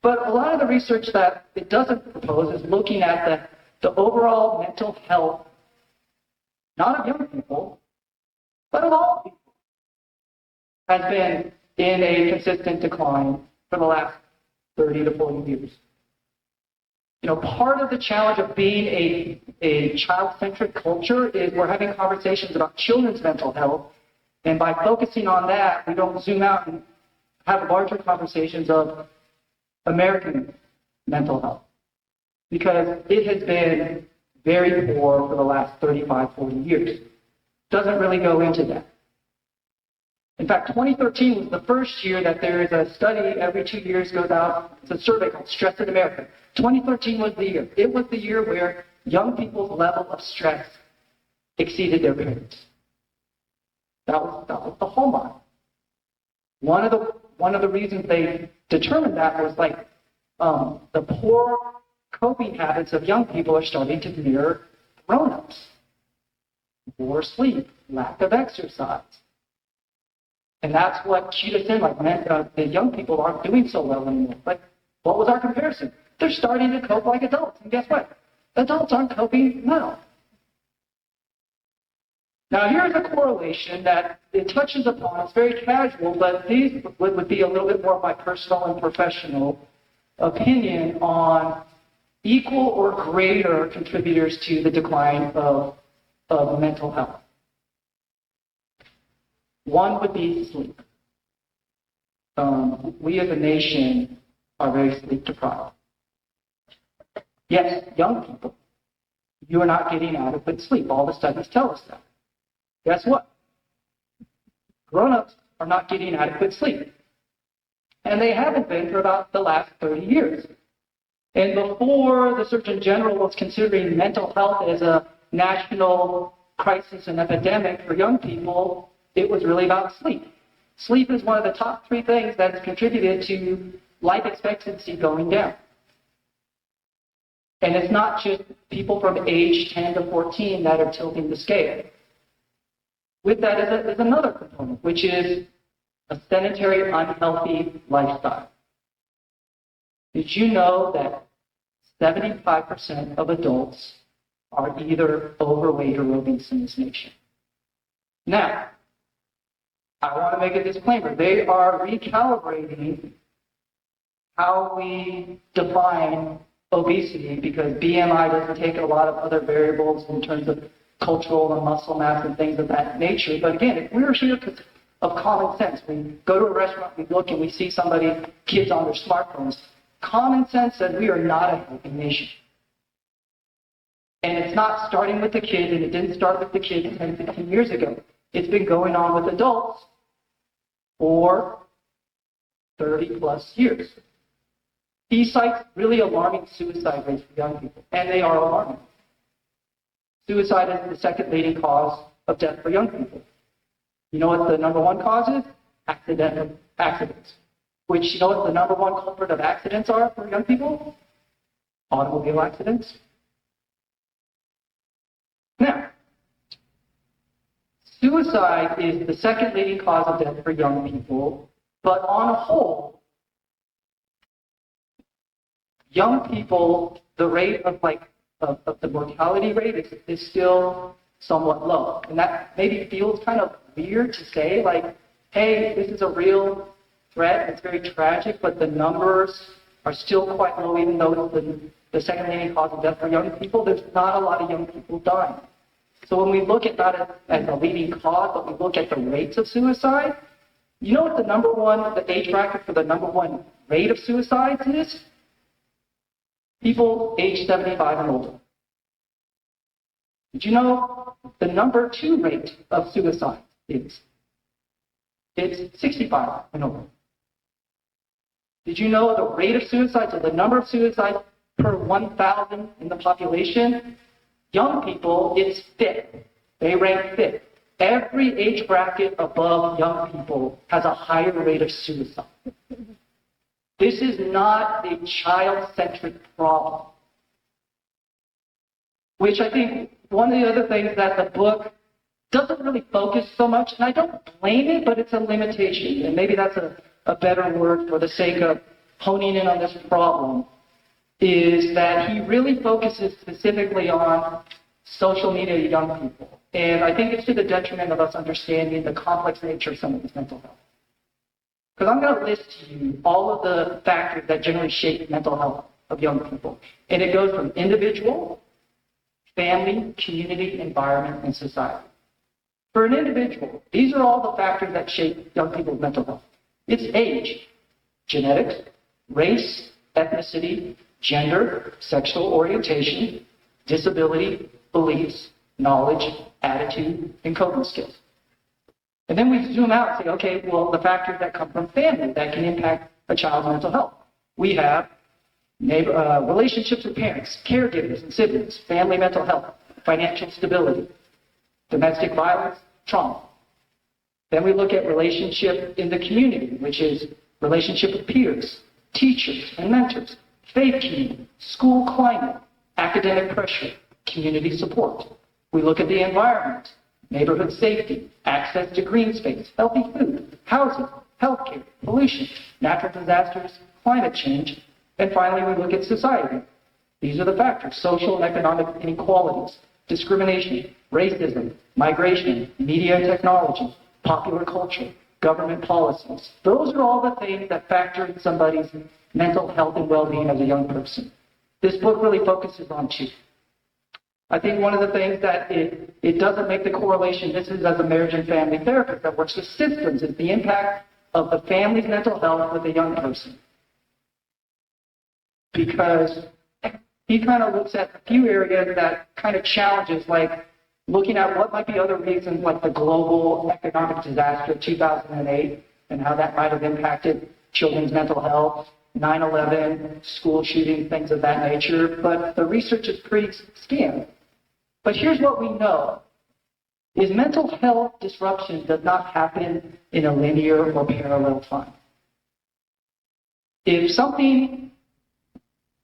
But a lot of the research that it doesn't propose is looking at the overall mental health, not of young people, but of all people, has been in a consistent decline for the last 30 to 40 years. Part of the challenge of being a child-centric culture is we're having conversations about children's mental health, and by focusing on that, we don't zoom out and have larger conversations of American mental health, because it has been very poor for the last 35, 40 years. Doesn't really go into that. In fact, 2013 was the first year that there is a study every 2 years goes out. It's a survey called Stress in America. 2013 was the year. It was the year where young people's level of stress exceeded their parents. That was the hallmark. One of the reasons they determined that was the poor coping habits of young people are starting to mirror grown-ups. Poor sleep, lack of exercise. And that's what cued us in, the young people aren't doing so well anymore. What was our comparison? They're starting to cope like adults. And guess what? Adults aren't coping now. Now, here's a correlation that it touches upon. It's very casual, but these would be a little bit more of my personal and professional opinion on equal or greater contributors to the decline of mental health. One would be sleep. We as a nation are very sleep deprived. Yes, young people, you are not getting adequate sleep. All the studies tell us that. Guess what? Grown-ups are not getting adequate sleep. And they haven't been for about the last 30 years. And before the Surgeon General was considering mental health as a national crisis and epidemic for young people, it was really about sleep. Sleep is one of the top 3 things that has contributed to life expectancy going down. And it's not just people from age 10 to 14 that are tilting the scale. With that is another component, which is a sedentary, unhealthy lifestyle. Did you know that 75% of adults are either overweight or obese in this nation? Now, I want to make a disclaimer. They are recalibrating how we define obesity, because BMI doesn't take a lot of other variables in terms of cultural and muscle mass and things of that nature. But again, if we're here because of common sense, we go to a restaurant, we look and we see kids on their smartphones, common sense says we are not a healthy nation. And it's not starting with the kids, and it didn't start with the kids 10, 15 years ago. It's been going on with adults for 30 plus years. He cites really alarming suicide rates for young people, and they are alarming. Suicide is the second leading cause of death for young people. You know what the number one cause is? Accidents. Which, you know what the number one culprit of accidents are for young people? Automobile accidents. Now, suicide is the second leading cause of death for young people, but on a whole, young people, the rate of the mortality rate is still somewhat low. And that maybe feels kind of weird to say, like, hey, this is a real threat, it's very tragic, but the numbers are still quite low, even though it's the second leading cause of death for young people. There's not a lot of young people dying. So when we look at that as a leading cause, but we look at the rates of suicide, you know what the age bracket for the number one rate of suicides is? People age 75 and older. Did you know the number two rate of suicide is? It's 65 and older. Did you know the rate of suicide, so the number of suicides per 1,000 in the population? Young people, it's fifth. They rank fifth. Every age bracket above young people has a higher rate of suicide. This is not a child-centric problem. Which I think one of the other things that the book doesn't really focus so much, and I don't blame it, but it's a limitation. And maybe that's a better word for the sake of honing in on this problem, is that he really focuses specifically on social media young people. And I think it's to the detriment of us understanding the complex nature of some of this mental health. Because I'm going to list to you all of the factors that generally shape mental health of young people. And it goes from individual, family, community, environment, and society. For an individual, these are all the factors that shape young people's mental health. It's age, genetics, race, ethnicity, gender, sexual orientation, disability, beliefs, knowledge, attitude, and coping skills. And then we zoom out and say, okay, well, the factors that come from family that can impact a child's mental health. We have relationships with parents, caregivers and siblings, family mental health, financial stability, domestic violence, trauma. Then we look at relationship in the community, which is relationship with peers, teachers and mentors, faith community, school climate, academic pressure, community support. We look at the environment, neighborhood safety, access to green space, healthy food, housing, healthcare, pollution, natural disasters, climate change, and finally we look at society. These are the factors: social and economic inequalities, discrimination, racism, migration, media and technology, popular culture, government policies. Those are all the things that factor in somebody's mental health and well-being as a young person. This book really focuses on two. I think one of the things that it doesn't make the correlation, this is as a marriage and family therapist that works with systems, is the impact of the family's mental health with a young person. Because he kind of looks at a few areas that kind of challenges, like looking at what might be other reasons, like the global economic disaster of 2008 and how that might have impacted children's mental health, 9/11, school shootings, things of that nature. But the research is pretty scant. But here's what we know, is mental health disruption does not happen in a linear or parallel time. If something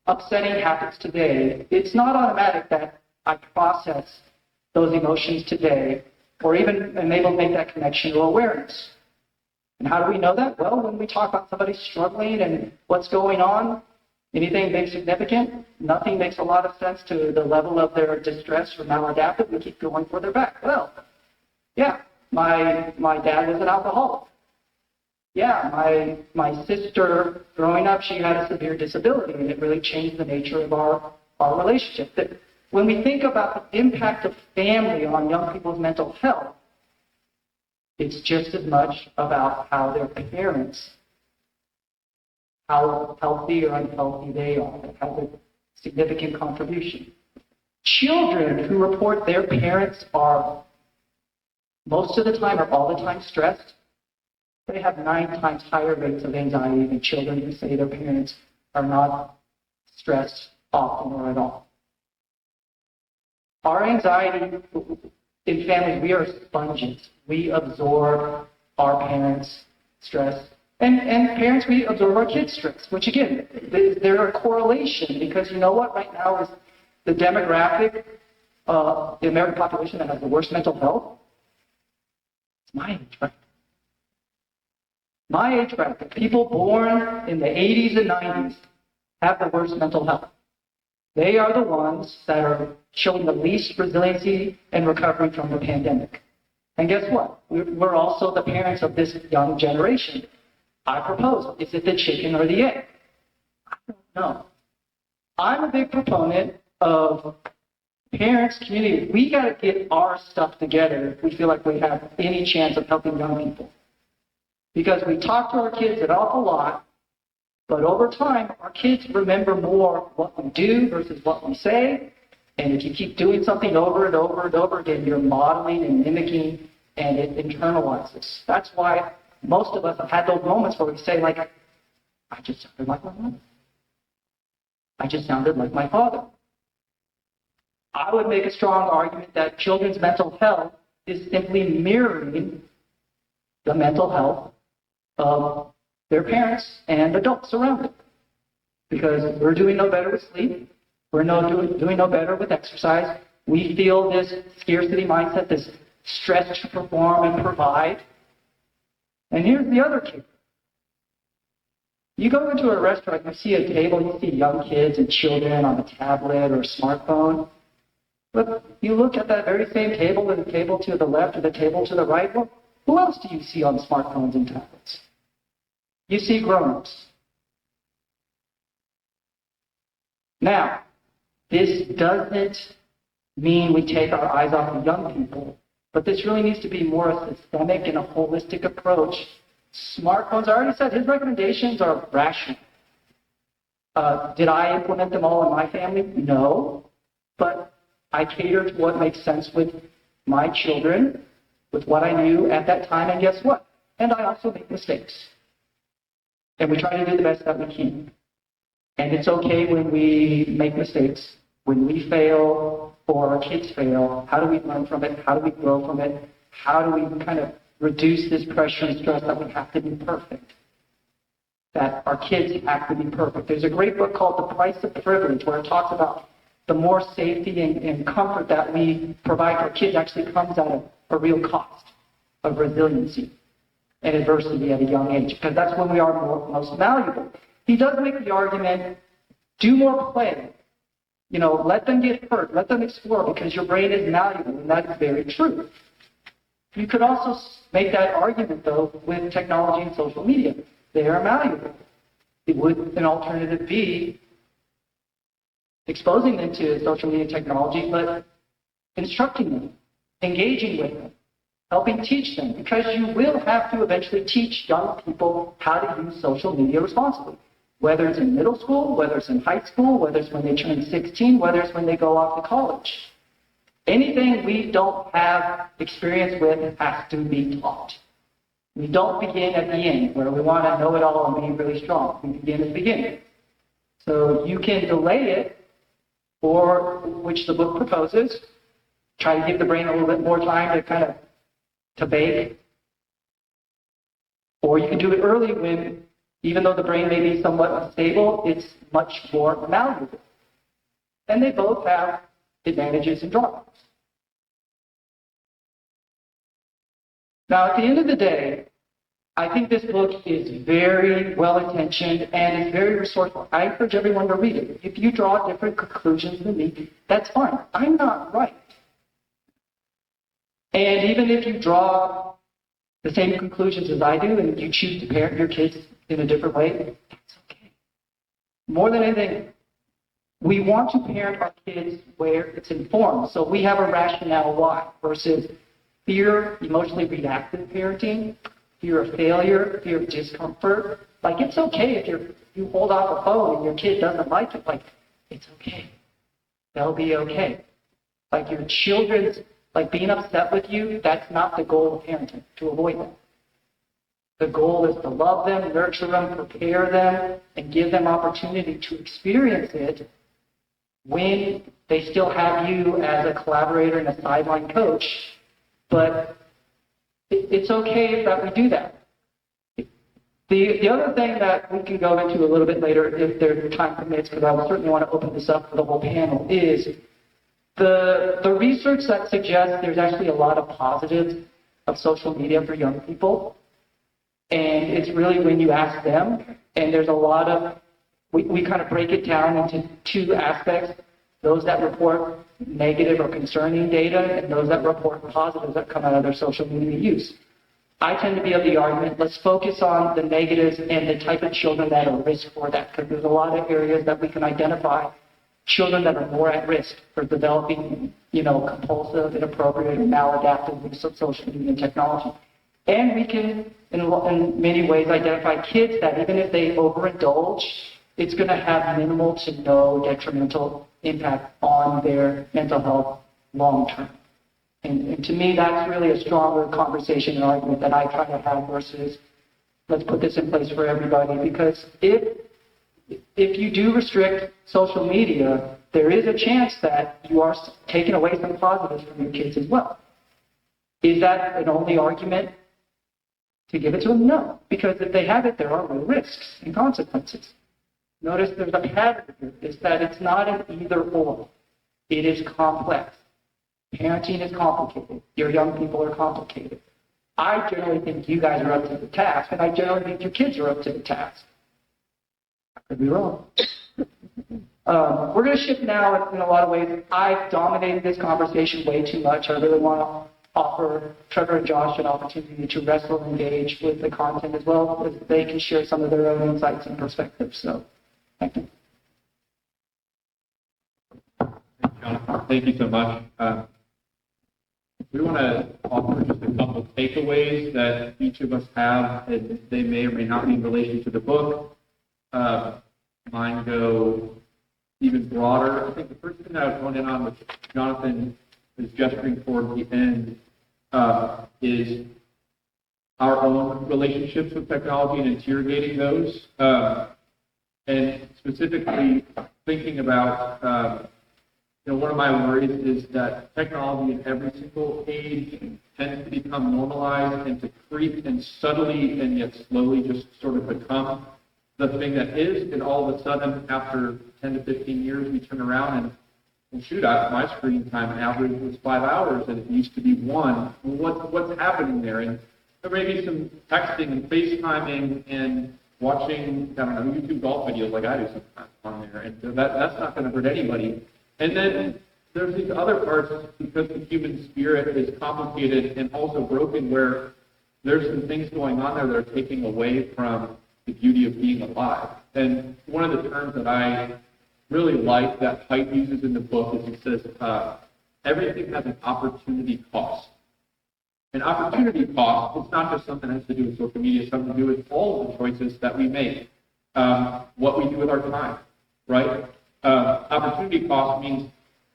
upsetting happens today, it's not automatic that I process those emotions today or even am able to make that connection or awareness. And how do we know that? Well, when we talk about somebody struggling and what's going on, anything big significant, nothing makes a lot of sense to the level of their distress or maladaptive. We keep going further back. Well, yeah, my dad was an alcoholic. Yeah, my sister growing up, she had a severe disability, and it really changed the nature of our relationship. That when we think about the impact of family on young people's mental health, it's just as much about how their parents, how healthy or unhealthy they are, that have a significant contribution. Children who report their parents are most of the time or all the time stressed, they have 9 times higher rates of anxiety than children who say their parents are not stressed often or at all. Our anxiety in families, we are sponges. We absorb our parents' stress. And parents, we absorb our kids' stress, which again, there are correlation because you know what right now is the demographic of the American population that has the worst mental health? It's my age bracket. My age bracket, people born in the 80s and 90s have the worst mental health. They are the ones that are showing the least resiliency and recovery from the pandemic. And guess what? We're also the parents of this young generation. I propose, is it the chicken or the egg? I don't know. I'm a big proponent of parents, community. We got to get our stuff together if we feel like we have any chance of helping young people. Because we talk to our kids an awful lot, but over time, our kids remember more what we do versus what we say. And if you keep doing something over and over and over again, you're modeling and mimicking, and it internalizes. That's why most of us have had those moments where we say, like, I just sounded like my mother. I just sounded like my father. I would make a strong argument that children's mental health is simply mirroring the mental health of their parents and adults around them. Because we're doing no better with sleep. We're doing no better with exercise. We feel this scarcity mindset, this stress to perform and provide. And here's the other kicker. You go into a restaurant, you see a table, you see young kids and children on a tablet or a smartphone. But you look at that very same table and the table to the left or the table to the right, well, who else do you see on smartphones and tablets? You see grown-ups. Now, this doesn't mean we take our eyes off of young people, but this really needs to be more a systemic and a holistic approach. Smartphones, I already said, his recommendations are rational. Did I implement them all in my family? No. But I cater to what makes sense with my children, with what I knew at that time, and guess what? And I also make mistakes. And we try to do the best that we can. And it's okay when we make mistakes, when we fail or our kids fail. How do we learn from it? How do we grow from it? How do we kind of reduce this pressure and stress that we have to be perfect? That our kids have to be perfect. There's a great book called The Price of Privilege where it talks about the more safety and comfort that we provide for kids actually comes at a real cost of resiliency and adversity at a young age, because that's when we are most valuable. He does make the argument, do more play. You know, let them get hurt, let them explore, because your brain is malleable, and that is very true. You could also make that argument, though, with technology and social media. They are malleable. It would an alternative be exposing them to social media technology, but instructing them, engaging with them, helping teach them, because you will have to eventually teach young people how to use social media responsibly, whether it's in middle school, whether it's in high school, whether it's when they turn 16, whether it's when they go off to college. Anything we don't have experience with has to be taught. We don't begin at the end where we want to know it all and be really strong. We begin at the beginning. So you can delay it, or which the book proposes, try to give the brain a little bit more time to kind of to bake. Or you can do it early when, even though the brain may be somewhat unstable, it's much more malleable. And they both have advantages and drawbacks. Now, at the end of the day, I think this book is very well-intentioned and is very resourceful. I encourage everyone to read it. If you draw different conclusions than me, that's fine. I'm not right. And even if you draw the same conclusions as I do and you choose to parent your kids in a different way, that's okay. More than anything, we want to parent our kids where it's informed. So we have a rationale why versus fear, emotionally reactive parenting, fear of failure, fear of discomfort. Like, it's okay if you hold off a phone and your kid doesn't like it. Like, it's okay. They'll be okay. Like your children's, like being upset with you, that's not the goal of parenting, to avoid that. The goal is to love them, nurture them, prepare them, and give them opportunity to experience it when they still have you as a collaborator and a sideline coach. But it's okay that we do that. The other thing that we can go into a little bit later, if their time permits, because I will certainly want to open this up for the whole panel, is the research that suggests there's actually a lot of positives of social media for young people. And it's really when you ask them, and there's a lot of, we kind of break it down into two aspects, those that report negative or concerning data, and those that report positives that come out of their social media use. I tend to be of the argument, let's focus on the negatives and the type of children that are at risk for that, because there's a lot of areas that we can identify children that are more at risk for developing, compulsive, inappropriate, or maladaptive use of social media and technology. And we can, in many ways, identify kids that even if they overindulge, it's going to have minimal to no detrimental impact on their mental health long term. And to me, that's really a stronger conversation and argument that I try to have versus let's put this in place for everybody. Because if you do restrict social media, there is a chance that you are taking away some positives from your kids as well. Is that an only argument to give it to them? No, because if they have it, there are real risks and consequences. Notice there's a pattern here, is that it's not an either or. It is complex. Parenting is complicated. Your young people are complicated. I generally think you guys are up to the task, and I generally think your kids are up to the task. I could be wrong. We're going to shift now in a lot of ways. I've dominated this conversation way too much. I really want to offer Trevor and Josh an opportunity to wrestle and engage with the content as well, as they can share some of their own insights and perspectives. So, thank you. Jonathan, thank you so much. We want to offer just a couple takeaways that each of us have, and they may or may not be in relation to the book. Mine go even broader. I think the first thing that I was going in on, which Jonathan is gesturing toward the end, is our own relationships with technology and interrogating those, and specifically thinking about one of my worries is that technology in every single age tends to become normalized and to creep and subtly and yet slowly just sort of become the thing that is, and all of a sudden, after 10 to 15 years, we turn around and shoot, my screen time average was 5 hours, and it used to be 1. Well, what's happening there? And there may be some texting and FaceTiming and watching, YouTube golf videos like I do sometimes on there, and that's not going to hurt anybody. And then there's these other parts, because the human spirit is complicated and also broken, where there's some things going on there that are taking away from the beauty of being alive. And one of the terms that I really like that Haidt uses in the book is he says, everything has an opportunity cost. An opportunity cost, it's not just something that has to do with social media, it's something to do with all of the choices that we make, what we do with our time, right? Opportunity cost means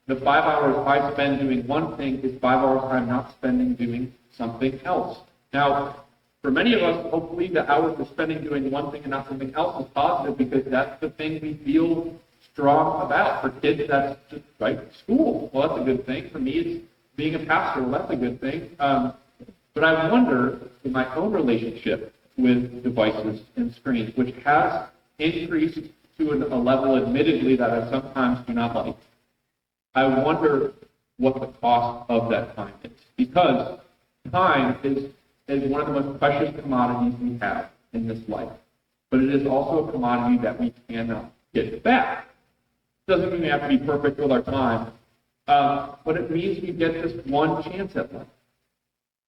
the 5 hours I spend doing one thing is 5 hours I'm not spending doing something else. Now, for many of us, hopefully the hours we're spending doing one thing and not something else is positive, because that's the thing we feel strong about. For kids, that's just right, school. Well, that's a good thing. For me, it's being a pastor. Well, that's a good thing. But I wonder, in my own relationship with devices and screens, which has increased to a level, admittedly, that I sometimes do not like, I wonder what the cost of that time is. Because time is one of the most precious commodities we have in this life. But it is also a commodity that we cannot get back. Doesn't mean we have to be perfect with our time, but it means we get this one chance at life.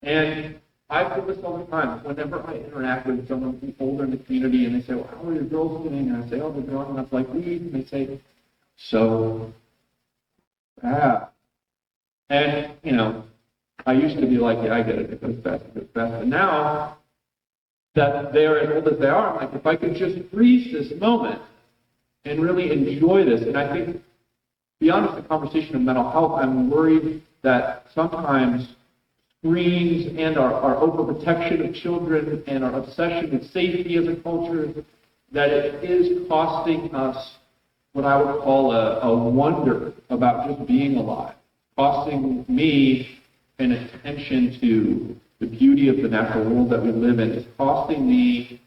And I do this all the time. Whenever I interact with someone who's older in the community and they say, well, how are your girls doing? And I say, oh, they're growing up like we. And they say, so bad. And, I used to be like, yeah, I get it. It goes fast, it goes fast. And now that they're as old as they are, I'm like, if I could just freeze this moment and really enjoy this. And I think beyond just the conversation of mental health, I'm worried that sometimes screens and our overprotection of children and our obsession with safety as a culture, that it is costing us what I would call a wonder about just being alive, costing me an attention to the beauty of the natural world that we live in. It's costing me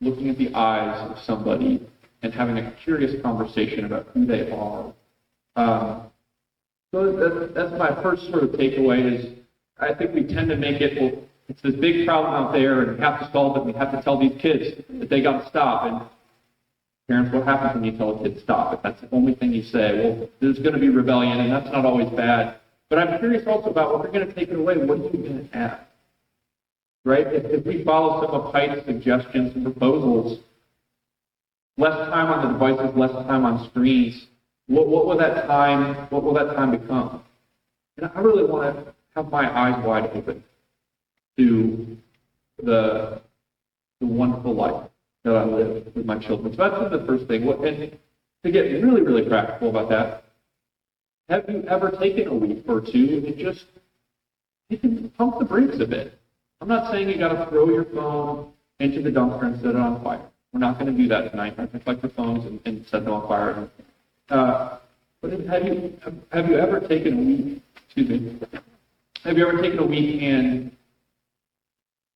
looking at the eyes of somebody and having a curious conversation about who they are. So that's my first sort of takeaway is I think we tend to make it, well, it's this big problem out there and we have to solve it. We have to tell these kids that they got to stop. And parents, what happens when you tell a kid to stop? If that's the only thing you say, well, there's going to be rebellion, and that's not always bad. But I'm curious also about what they're going to take it away. What are you going to add? Right? If we follow some of Pike's suggestions and proposals, less time on the devices, less time on screens, what will that time become? And I really want to have my eyes wide open to the wonderful life that I live with my children. So that's the first thing. And to get really, really practical about that, have you ever taken a week or two and just pump the brakes a bit? I'm not saying you got to throw your phone into the dumpster and set it on fire. We're not going to do that tonight. We're going to collect the phones and set them on fire. But have you ever taken a week? Excuse me. Have you ever taken a week and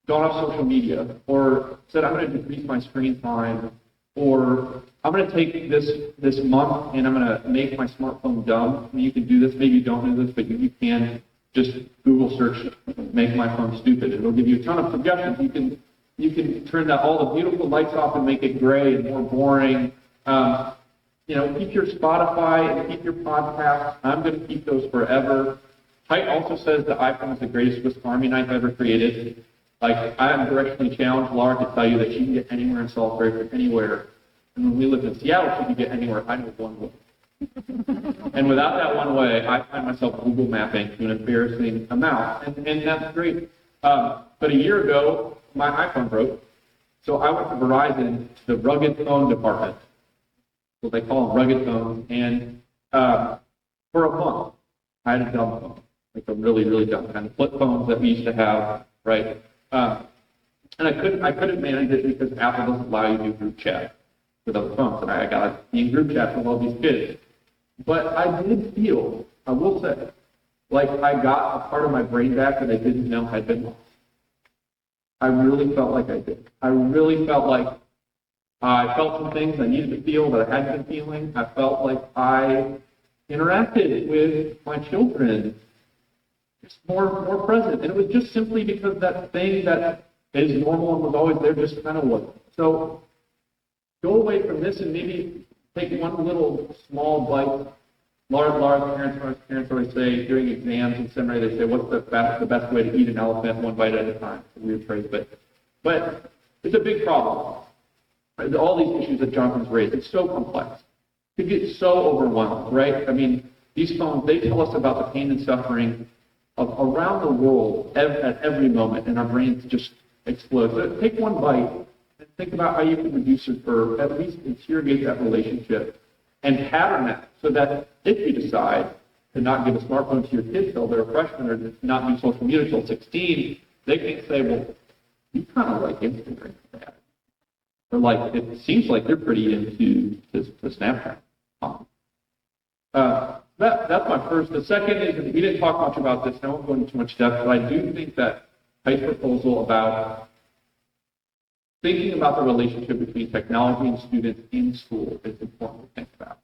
gone off social media, or said I'm going to decrease my screen time, or I'm going to take this month and I'm going to make my smartphone dumb? I mean, you can do this. Maybe you don't do this, but you can just Google search "make my phone stupid." It'll give you a ton of suggestions. You can turn all the beautiful lights off and make it gray and more boring. Keep your Spotify and keep your podcasts. I'm going to keep those forever. Height also says the iPhone is the greatest Swiss Army knife ever created. Like, I am directionally challenged Laura to tell you that she can get anywhere in Salisbury from anywhere. And when we lived in Seattle, she could get anywhere. I know one way. And without that one way, I find myself Google mapping to an embarrassing amount. And that's great. But a year ago, my iPhone broke. So I went to Verizon, to the rugged phone department. What they call them, rugged phones. And for a month, I had a dumb phone. Like a really, really dumb kind of flip phones that we used to have, right? And I couldn't manage it because Apple doesn't allow you to do group chat with other phones. And I got to be in group chat with all these kids. But I did feel, I will say, like I got a part of my brain back that I didn't know had been lost. I really felt like I did. I really felt like I felt some things I needed to feel that I hadn't been feeling. I felt like I interacted with my children just more present. And it was just simply because that thing that is normal and was always there just kind of wasn't. So go away from this and maybe take one little small bite. Laura's parents always say during exams in seminary, they say, what's the best way to eat an elephant? One bite at a time. It's a weird phrase, but it's a big problem. Right? All these issues that Jonathan's raised, it's so complex. You get so overwhelmed, right? I mean, these phones, they tell us about the pain and suffering of around the world at every moment, and our brains just explode. So take one bite and think about how you can reduce it, or at least interrogate that relationship and pattern that, so that if you decide to not give a smartphone to your kids till they're a freshman, or to not do social media till 16, they can say, well, you kind of like Instagram, Dad. Or like, it seems like they're pretty into Snapchat. That's my first. The second is, we didn't talk much about this, and I won't go into too much depth, but I do think that Pike's proposal about thinking about the relationship between technology and students in school is important to think about.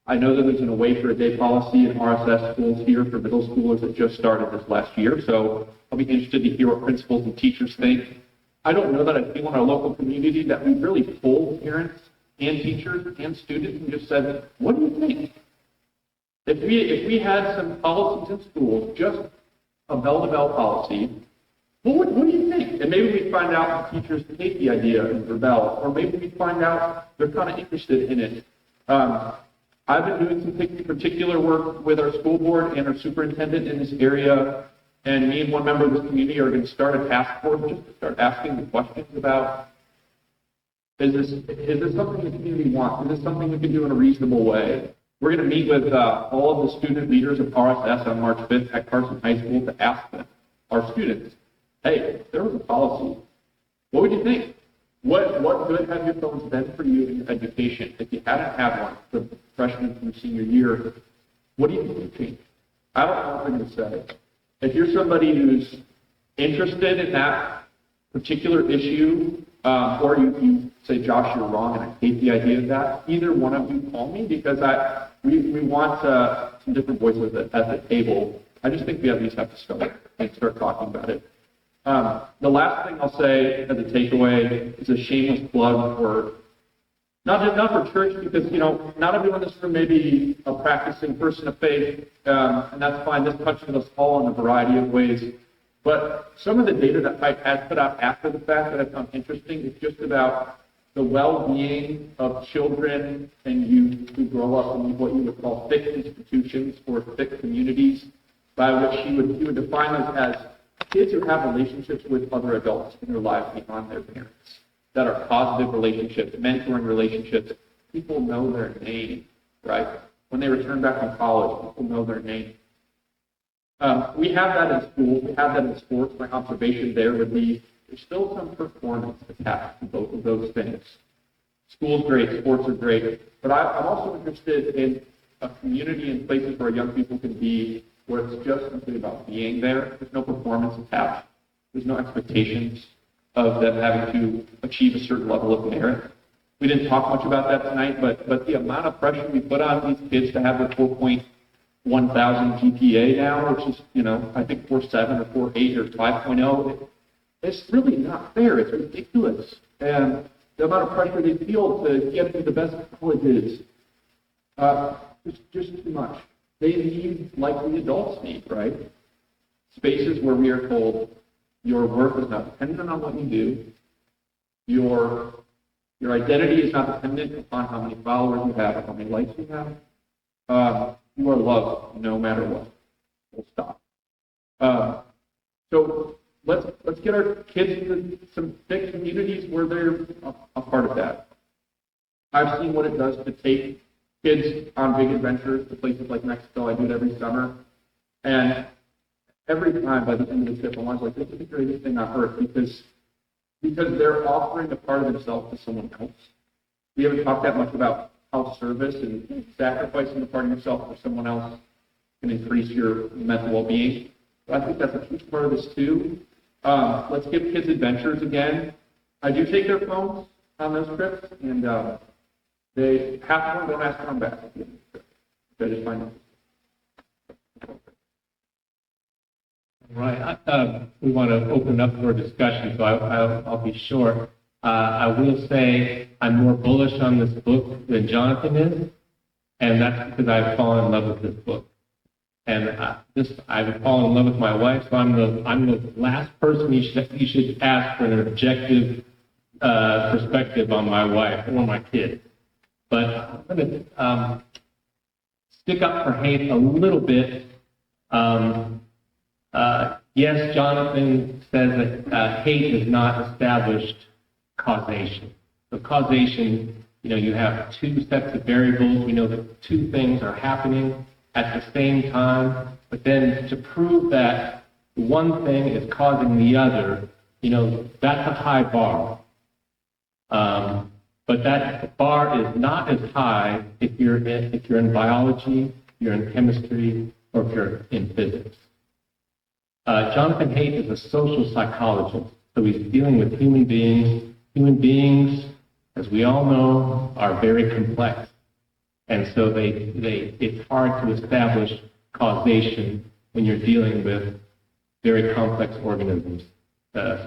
I know that there's an away for a day policy in RSS schools here for middle schoolers that just started this last year, so I'll be interested to hear what principals and teachers think. I don't know that I feel in our local community that we really pulled parents and teachers and students and just said, what do you think? If we had some policies in schools, just a bell-to-bell policy, what do you think? And maybe we'd find out the teachers hate the idea and rebel, or maybe we'd find out they're kind of interested in it. I've been doing some particular work with our school board and our superintendent in this area, and me and one member of this community are going to start a task force just to start asking the questions about Is this something the community wants? Is this something we can do in a reasonable way? We're going to meet with all of the student leaders of RSS on March 5th at Carson High School to ask them, our students, hey, if there was a policy, what would you think? What good have your phones been for you in your education? If you hadn't had one for freshman through senior year, what do you think would change? I don't know what they're going to say. If you're somebody who's interested in that particular issue, or you say, Josh, you're wrong, and I hate the idea of that, either one of you call me, because we want some different voices at the table. I just think we at least have to start talking about it. The last thing I'll say as a takeaway is a shameless plug for not for church, because not everyone in this room may be a practicing person of faith, and that's fine. This touches us all in a variety of ways. But some of the data that Pipe has put out after the fact that I found interesting is just about the well-being of children and youth who grow up in what you would call fixed institutions or fixed communities, by which he would define those as kids who have relationships with other adults in their lives beyond their parents, that are positive relationships, mentoring relationships. People know their name, right? When they return back from college, people know their name. We have that in school. We have that in sports. My observation there would be there's still some performance attached to both of those things. School's great, sports are great, but I'm also interested in a community and places where young people can be, where it's just simply about being there. There's no performance attached. There's no expectations of them having to achieve a certain level of merit. We didn't talk much about that tonight, but the amount of pressure we put on these kids to have their 4.1000 GPA now, which is, I think 4.7 or 4.8 or 5.0, it's really not fair. It's ridiculous. And the amount of pressure they feel to get into the best colleges, it's just too much. They need, like the adults need, right? Spaces where we are told your worth is not dependent on what you do. Your identity is not dependent upon how many followers you have or how many likes you have. You are loved no matter what. We'll stop. So let's get our kids into some big communities where they're a part of that. I've seen what it does to take kids on big adventures to places like Mexico. I do it every summer. And every time by the end of the trip, I'm always like, this is the greatest thing on earth, because they're offering a part of themselves to someone else. We haven't talked that much about how service and sacrificing a part of yourself for someone else can increase your mental well-being. But I think that's a huge part of this too. Let's give kids adventures again. I do take their phones on those trips, and they half of them don't ask to come back at the end of the trip. I just find it. Right. We want to open up for discussion, so I'll be short. I will say I'm more bullish on this book than Jonathan is, and that's because I've fallen in love with this book. And I've fallen in love with my wife, so I'm the last person you should ask for an objective perspective on my wife or my kids. But I'm going to stick up for hate a little bit. Yes, Jonathan says that hate is not established causation. So causation, you have two sets of variables. We know that two things are happening at the same time, but then to prove that one thing is causing the other, that's a high bar. But that bar is not as high if you're in biology, you're in chemistry, or if you're in physics. Jonathan Haidt is a social psychologist, so he's dealing with human beings. Human beings, as we all know, are very complex. And so it's hard to establish causation when you're dealing with very complex organisms,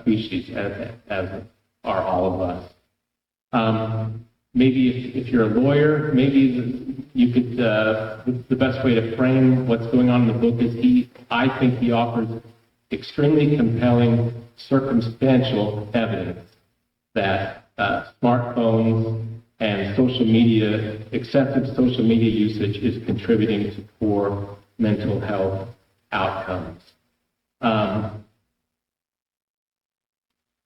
species, as are all of us. Maybe if you're a lawyer, maybe you could, the best way to frame what's going on in the book is I think he offers extremely compelling circumstantial evidence that smartphones and social media, excessive social media usage is contributing to poor mental health outcomes. I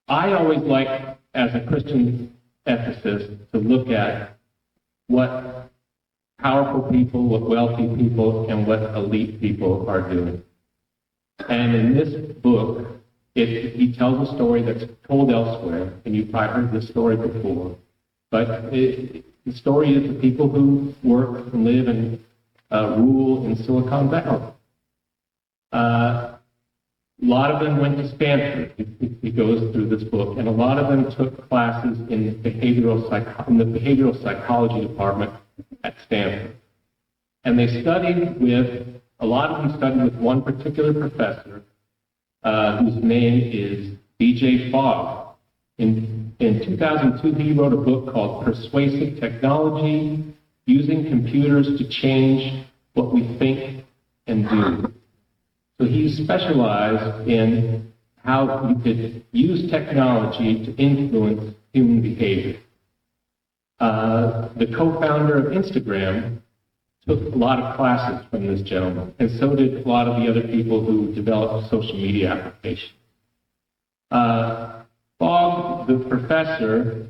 always like, as a Christian emphasis to look at what powerful people, what wealthy people, and what elite people are doing. And in this book, he tells a story that's told elsewhere, and you've probably heard this story before, but the story is the people who work and live and rule in Silicon Valley. A lot of them went to Stanford. He goes through this book, and a lot of them took classes in the behavioral psychology department at Stanford. And they studied with, a lot of them studied with one particular professor whose name is DJ Fogg. In 2002, he wrote a book called Persuasive Technology, Using Computers to Change What We Think and Do. So he specialized in how you could use technology to influence human behavior. The co-founder of Instagram took a lot of classes from this gentleman, and so did a lot of the other people who developed social media applications. Fogg, the professor,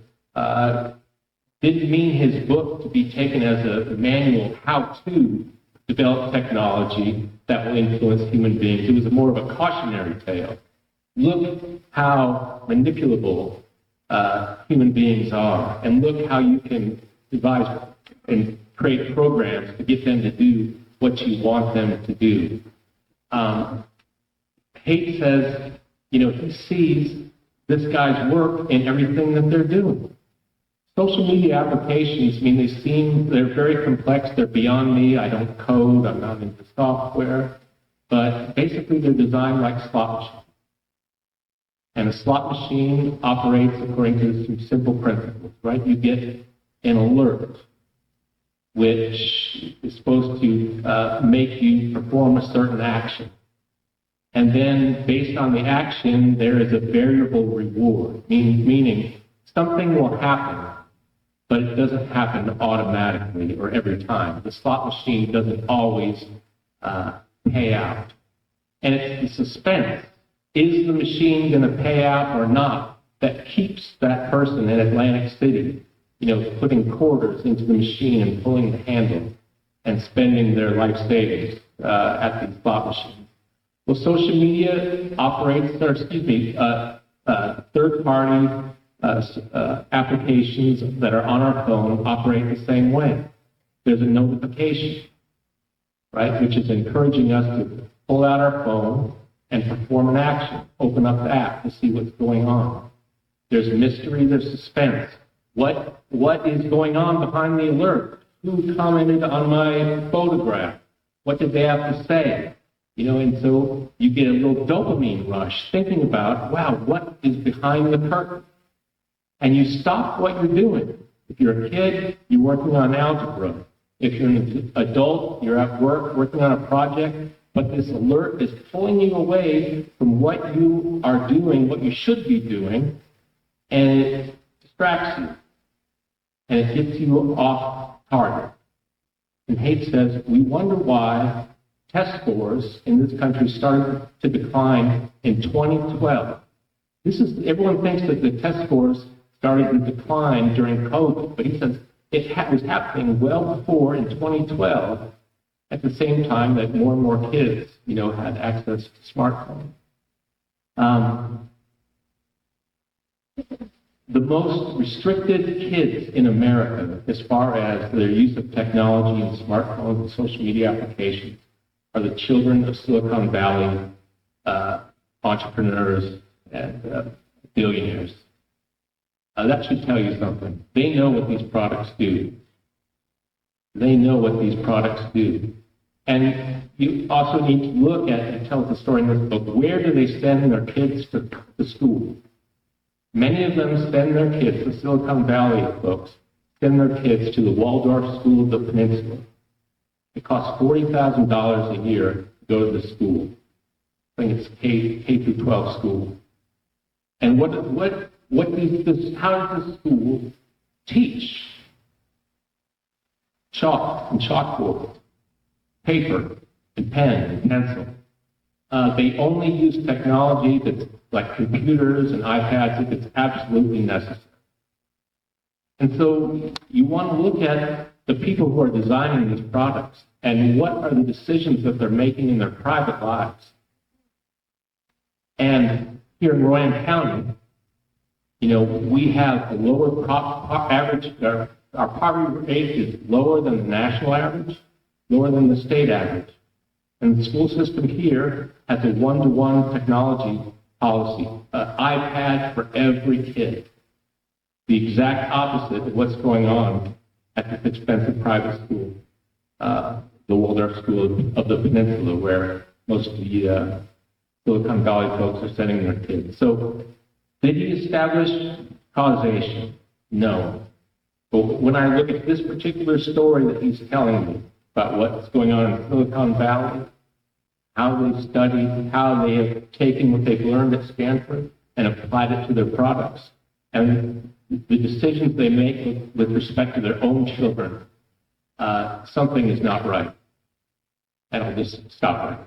didn't mean his book to be taken as a manual how to develop technology that will influence human beings. It was more of a cautionary tale. Look how manipulable human beings are, and look how you can devise and create programs to get them to do what you want them to do. Haidt says, he sees this guy's work in everything that they're doing. Social media applications, they're very complex, they're beyond me, I don't code, I'm not into software, but basically they're designed like slot machines. And a slot machine operates according to some simple principles, right? You get an alert, which is supposed to make you perform a certain action. And then based on the action, there is a variable reward, meaning something will happen, but it doesn't happen automatically or every time. The slot machine doesn't always pay out. And it's the suspense. Is the machine going to pay out or not that keeps that person in Atlantic City, putting quarters into the machine and pulling the handle and spending their life savings at these slot machines? Well, social media operates, third-party applications that are on our phone operate the same way. There's a notification, right, which is encouraging us to pull out our phone and perform an action, open up the app to see what's going on. There's mystery, there's suspense. What is going on behind the alert? Who commented on my photograph? What did they have to say? And so you get a little dopamine rush thinking about, wow, what is behind the curtain? And you stop what you're doing. If you're a kid, you're working on algebra. If you're an adult, you're at work working on a project, but this alert is pulling you away from what you are doing, what you should be doing, and it distracts you. And it gets you off target. And Haidt says, we wonder why test scores in this country started to decline in 2012. Everyone thinks that the test scores started to decline during COVID, but he says it was happening well before in 2012, at the same time that more and more kids, had access to smartphones. The most restricted kids in America, as far as their use of technology and smartphones and social media applications, are the children of Silicon Valley entrepreneurs and billionaires. That should tell you something. They know what these products do. They know what these products do. And you also need to look at, and tells the story in this book, where do they send their kids to school? Many of them send their kids, the Silicon Valley folks, send their kids to the Waldorf School of the Peninsula. It costs $40,000 a year to go to the school. I think it's K through 12 school. And how does the school teach? Chalk and chalkboard, paper and pen and pencil. They only use technology that's like computers and iPads if it's absolutely necessary. And so you want to look at the people who are designing these products and what are the decisions that they're making in their private lives. And here in Rowan County, we have a lower average, our poverty rate is lower than the national average, lower than the state average. And the school system here has a one-to-one technology policy, an iPad for every kid. The exact opposite of what's going on at this expensive private school, the Waldorf School of the Peninsula, where most of the Silicon Valley folks are sending their kids. So did he establish causation? No. But when I look at this particular story that he's telling me about what's going on in Silicon Valley, how they've studied, how they have taken what they've learned at Stanford and applied it to their products, and the decisions they make with respect to their own children, something is not right. And I'll just stop right.